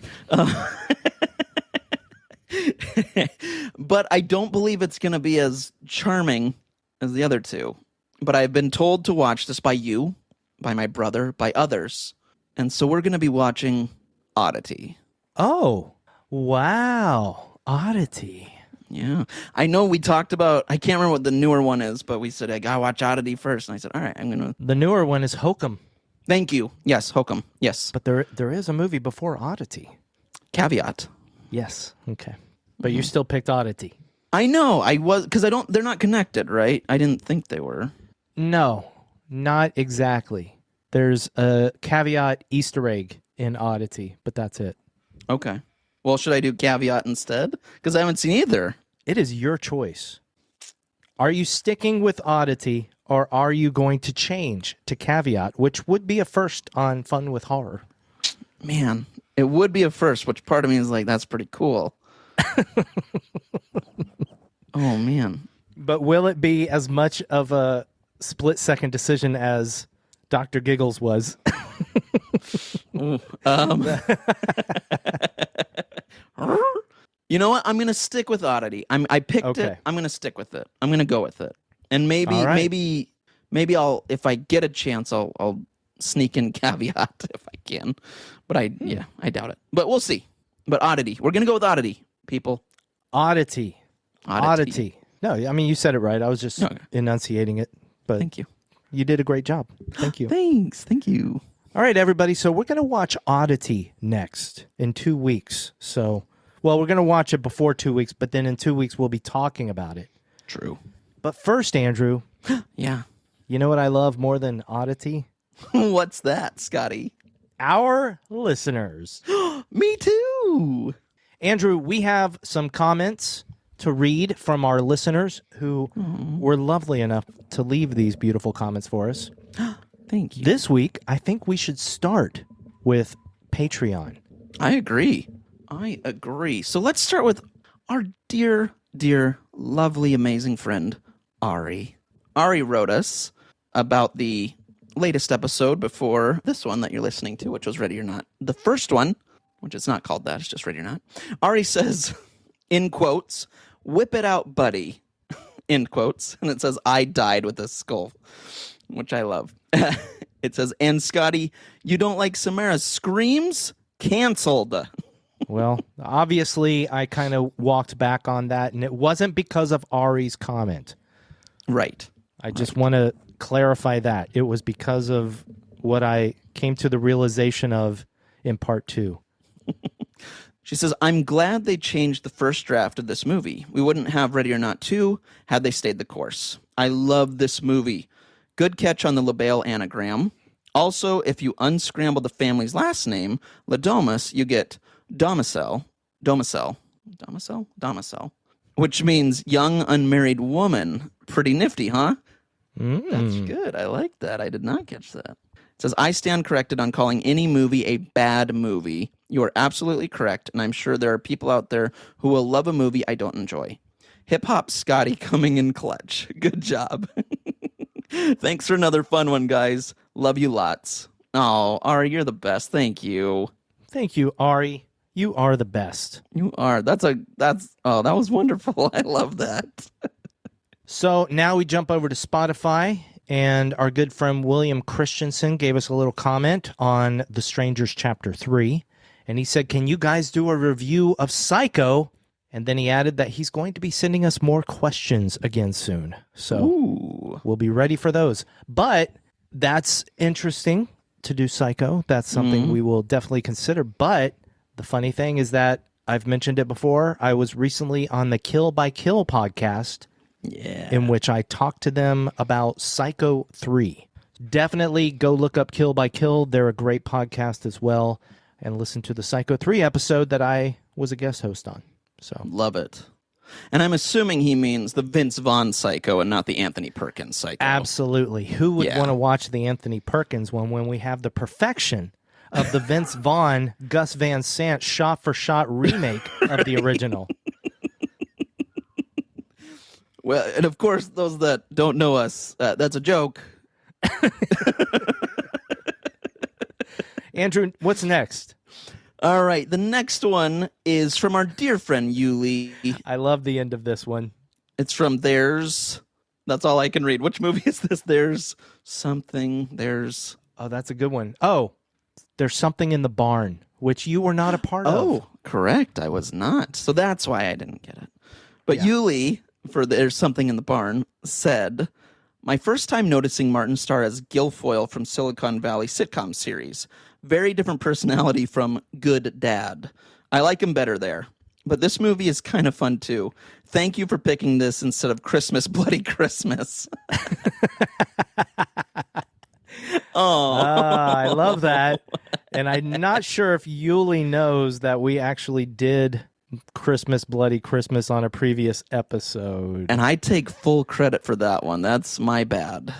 but I don't believe it's going to be as charming as the other two. But I've been told to watch this by you, by my brother, by others. And so we're going to be watching Oddity. Oh, wow. Oddity. Yeah. I know we talked about, I can't remember what the newer one is, but we said, I got to watch Oddity first. And I said, all right, I'm going to. The newer one is Hokum. Thank you. Yes, Hokum. Yes. But there is a movie before Oddity. Caveat. Yes. Okay. But you still picked Oddity. I know. I was, because they're not connected, right? I didn't think they were. No, not exactly. There's a caveat Easter egg in Oddity, but that's it. Okay. Well, should I do Caveat instead? Because I haven't seen either. It is your choice. Are you sticking with Oddity, or are you going to change to Caveat, which would be a first on Fun with Horror? Man, it would be a first, which part of me is like, that's pretty cool. Oh, man. But will it be as much of a split-second decision as Dr. Giggles was? You know what? I'm going to stick with Oddity. I picked it. I'm going to stick with it. I'm going to go with it. And maybe I'll, if I get a chance, I'll sneak in Caveat if I can. But I doubt it. But we'll see. But Oddity. We're going to go with Oddity, people. Oddity. No, I mean, you said it right. I was just enunciating it. But thank you. You did a great job. Thank you. Thanks. Thank you. All right, everybody. So we're going to watch Oddity next in 2 weeks. So, well, we're going to watch it before 2 weeks, but then in 2 weeks we'll be talking about it. True. But first, Andrew. Yeah. You know what I love more than Oddity? What's that, Scotty? Our listeners. Me too. Andrew, we have some comments to read from our listeners who were lovely enough to leave these beautiful comments for us. Thank you. This week, I think we should start with Patreon. I agree. So let's start with our dear, lovely, amazing friend, Ari. Ari wrote us about the latest episode before this one that you're listening to, which was Ready or Not. The first one, which is not called that, it's just Ready or Not. Ari says, in quotes, "Whip it out, buddy," end quotes. And it says, "I died with a skull," which I love. It says, "And Scotty, you don't like Samara's screams? Canceled." Well, obviously, I kind of walked back on that, and it wasn't because of Ari's comment. Right. I just want to clarify that. It was because of what I came to the realization of in part 2. She says, "I'm glad they changed the first draft of this movie. We wouldn't have Ready or Not 2 had they stayed the course. I love this movie. Good catch on the LaBelle anagram. Also, if you unscramble the family's last name, Ladomus, you get domicile, which means young unmarried woman. Pretty nifty, huh? That's good. I like that. I did not catch that. It says, I stand corrected on calling any movie a bad movie. You are absolutely correct, and I'm sure there are people out there who will love a movie I don't enjoy. Hip Hop Scotty coming in clutch. Good job. Thanks for another fun one, guys. Love you lots. Oh, Ari, you're the best. Thank you. Thank you, Ari. You are the best. You are. That was wonderful. I love that. So now we jump over to Spotify, and our good friend William Christensen gave us a little comment on The Strangers Chapter 3. And he said, can you guys do a review of Psycho? And then he added that he's going to be sending us more questions again soon. So we'll be ready for those. But that's interesting to do Psycho. That's something we will definitely consider. But the funny thing is that I've mentioned it before. I was recently on the Kill by Kill podcast, in which I talked to them about Psycho 3. Definitely go look up Kill by Kill. They're a great podcast as well. And listen to the Psycho 3 episode that I was a guest host on. So love it. And I'm assuming he means the Vince Vaughn Psycho and not the Anthony Perkins Psycho. Absolutely. Who would want to watch the Anthony Perkins one when we have the perfection of the Vince Vaughn, Gus Van Sant shot-for-shot remake of the original? Well, and of course, those that don't know us, that's a joke. Andrew, what's next? All right, the next one is from our dear friend Yuli. I love the end of this one. It's from There's. That's all I can read. Which movie is this? There's something. There's. Oh, that's a good one. Oh, There's Something in the Barn, which you were not a part of. Oh, correct. I was not. So that's why I didn't get it. But Yuli, for There's Something in the Barn, said, my first time noticing Martin Starr as Guilfoyle from Silicon Valley sitcom series. Very different personality from Good Dad. I like him better there. But this movie is kind of fun, too. Thank you for picking this instead of Christmas, Bloody Christmas. I love that. And I'm not sure if Yuli knows that we actually did Christmas, Bloody Christmas on a previous episode. And I take full credit for that one. That's my bad.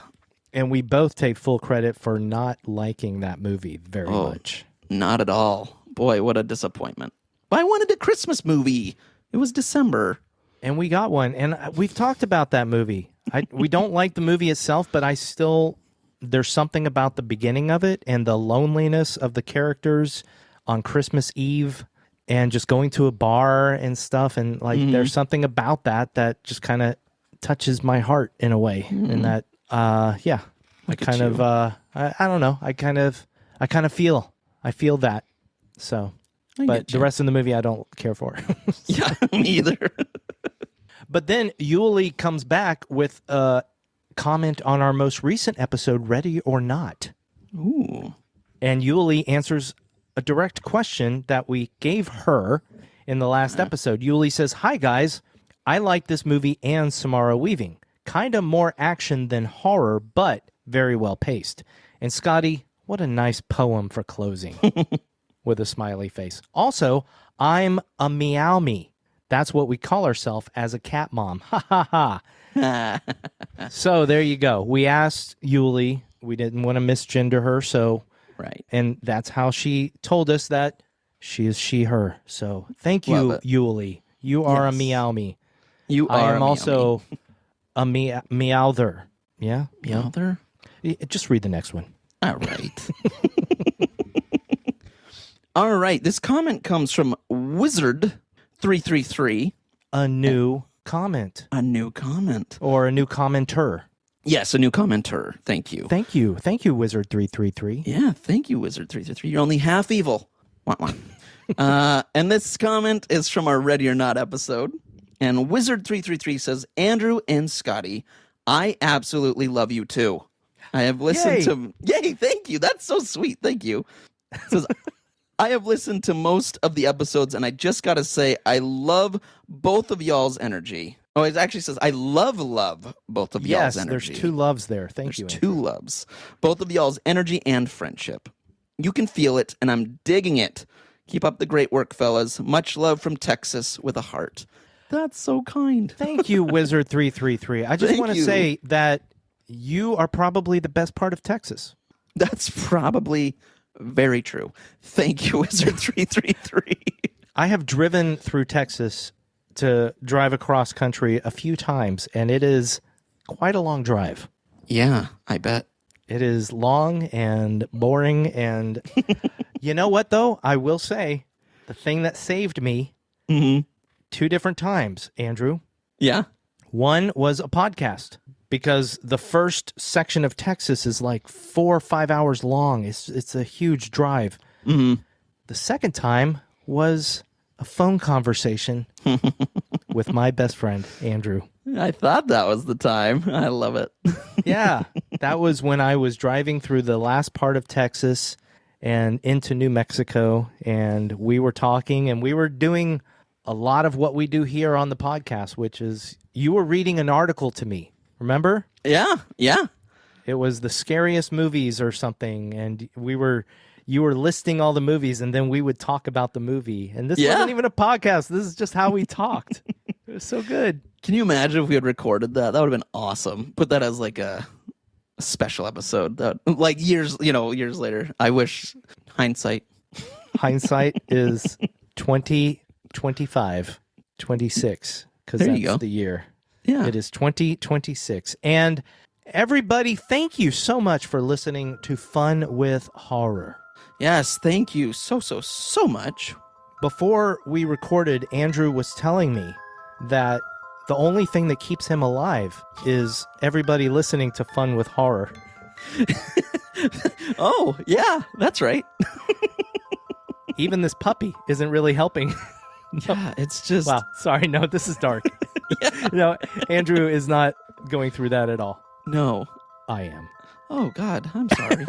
And we both take full credit for not liking that movie very much. Not at all. Boy, what a disappointment. But I wanted a Christmas movie. It was December. And we got one. And we've talked about that movie. We don't like the movie itself, but there's something about the beginning of it and the loneliness of the characters on Christmas Eve and just going to a bar and stuff. And there's something about that just kind of touches my heart in a way. And that, I don't know. I feel that. So, but the rest of the movie I don't care for. Yeah, me either. But then Yuli comes back with a comment on our most recent episode, Ready or Not. Ooh. And Yuli answers a direct question that we gave her in the last episode. Yuli says, hi, guys. I like this movie and Samara Weaving. Kind of more action than horror, but very well paced. And Scotty, what a nice poem for closing. With a smiley face. Also, I'm a meow me. That's what we call ourselves as a cat mom. Ha ha ha. So there you go. We asked Yuli. We didn't want to misgender her, so right. And that's how she told us that she is she her. So thank you, Yuli. You are a meow me. I am also a meowther. Yeah? Meowther? Just read the next one. All right. All right. This comment comes from Wizard333. A new comment. A new comment. Or a new commenter. Yes, a new commenter. Thank you. Thank you. Thank you, Wizard333. Yeah, thank you, Wizard333. You're only half evil. And this comment is from our Ready or Not episode. And Wizard333 says, Andrew and Scotty, I absolutely love you too. I have listened to... Yay, thank you. That's so sweet. Thank you. It says, I have listened to most of the episodes, and I just got to say, I love both of y'all's energy. Oh, it actually says, I love both of y'all's Yes, energy. there's two loves there. Thank There's you. two loves. Both of y'all's energy and friendship. You can feel it, and I'm digging it. Keep up the great work, fellas. Much love from Texas with a heart. That's so kind. Thank you, Wizard333. I just Thank want to you. say that you are probably the best part of Texas. That's probably very true. Thank you, Wizard333. I have driven through Texas to drive across country a few times, and it is quite a long drive. Yeah, I bet. It is long and boring, and you know what, though? I will say the thing that saved me 2 different times, Andrew. Yeah. One was a podcast, because the first section of Texas is like 4 or 5 hours long. It's a huge drive. The second time was a phone conversation with my best friend, Andrew. I thought that was the time. I love it. Yeah, that was when I was driving through the last part of Texas and into New Mexico, and we were talking, and we were doing a lot of what we do here on the podcast, which is you were reading an article to me. Remember? Yeah. It was the scariest movies or something, and you were listing all the movies, and then we would talk about the movie. And this wasn't even a podcast. This is just how we talked. It was so good. Can you imagine if we had recorded that? That would have been awesome. Put that as like a special episode. That, like years later. I wish hindsight. Hindsight is 20, 25, 26, because There that's you go. the year. Yeah. It is 2026. And everybody, thank you so much for listening to Fun with Horror. Yes, thank you so much. Before we recorded, Andrew was telling me that the only thing that keeps him alive is everybody listening to Fun with Horror. Oh, yeah, that's right. Even this puppy isn't really helping. Yeah, it's just... Wow, sorry, no, this is dark. No, Andrew is not going through that at all. No. I am. Oh, God, I'm sorry.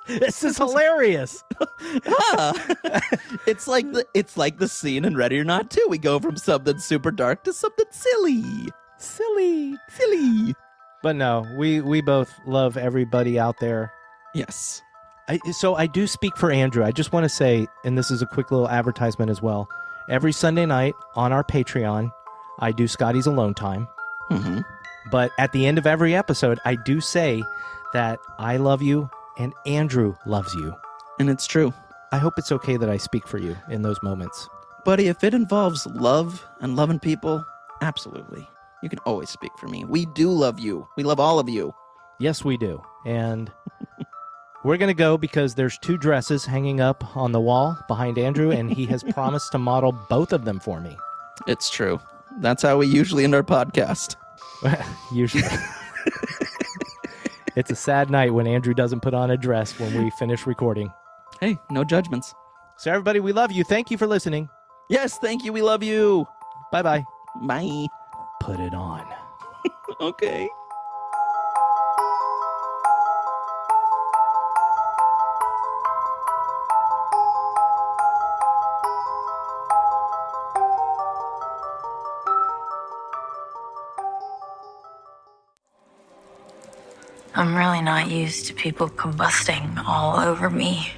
This is hilarious. It's like the scene in Ready or Not 2. We go from something super dark to something silly. Silly. But no, we both love everybody out there. Yes. So I do speak for Andrew. I just want to say, and this is a quick little advertisement as well, every Sunday night on our Patreon, I do Scotty's Alone Time. But at the end of every episode, I do say that I love you and Andrew loves you. And it's true. I hope it's okay that I speak for you in those moments. Buddy, if it involves love and loving people, absolutely. You can always speak for me. We do love you. We love all of you. Yes, we do. And we're going to go because there's 2 dresses hanging up on the wall behind Andrew, and he has promised to model both of them for me. It's true. That's how we usually end our podcast. Usually. It's a sad night when Andrew doesn't put on a dress when we finish recording. Hey, no judgments. So everybody, we love you. Thank you for listening. Yes, thank you. We love you. Bye-bye. Bye. Put it on. Okay. I'm really not used to people combusting all over me.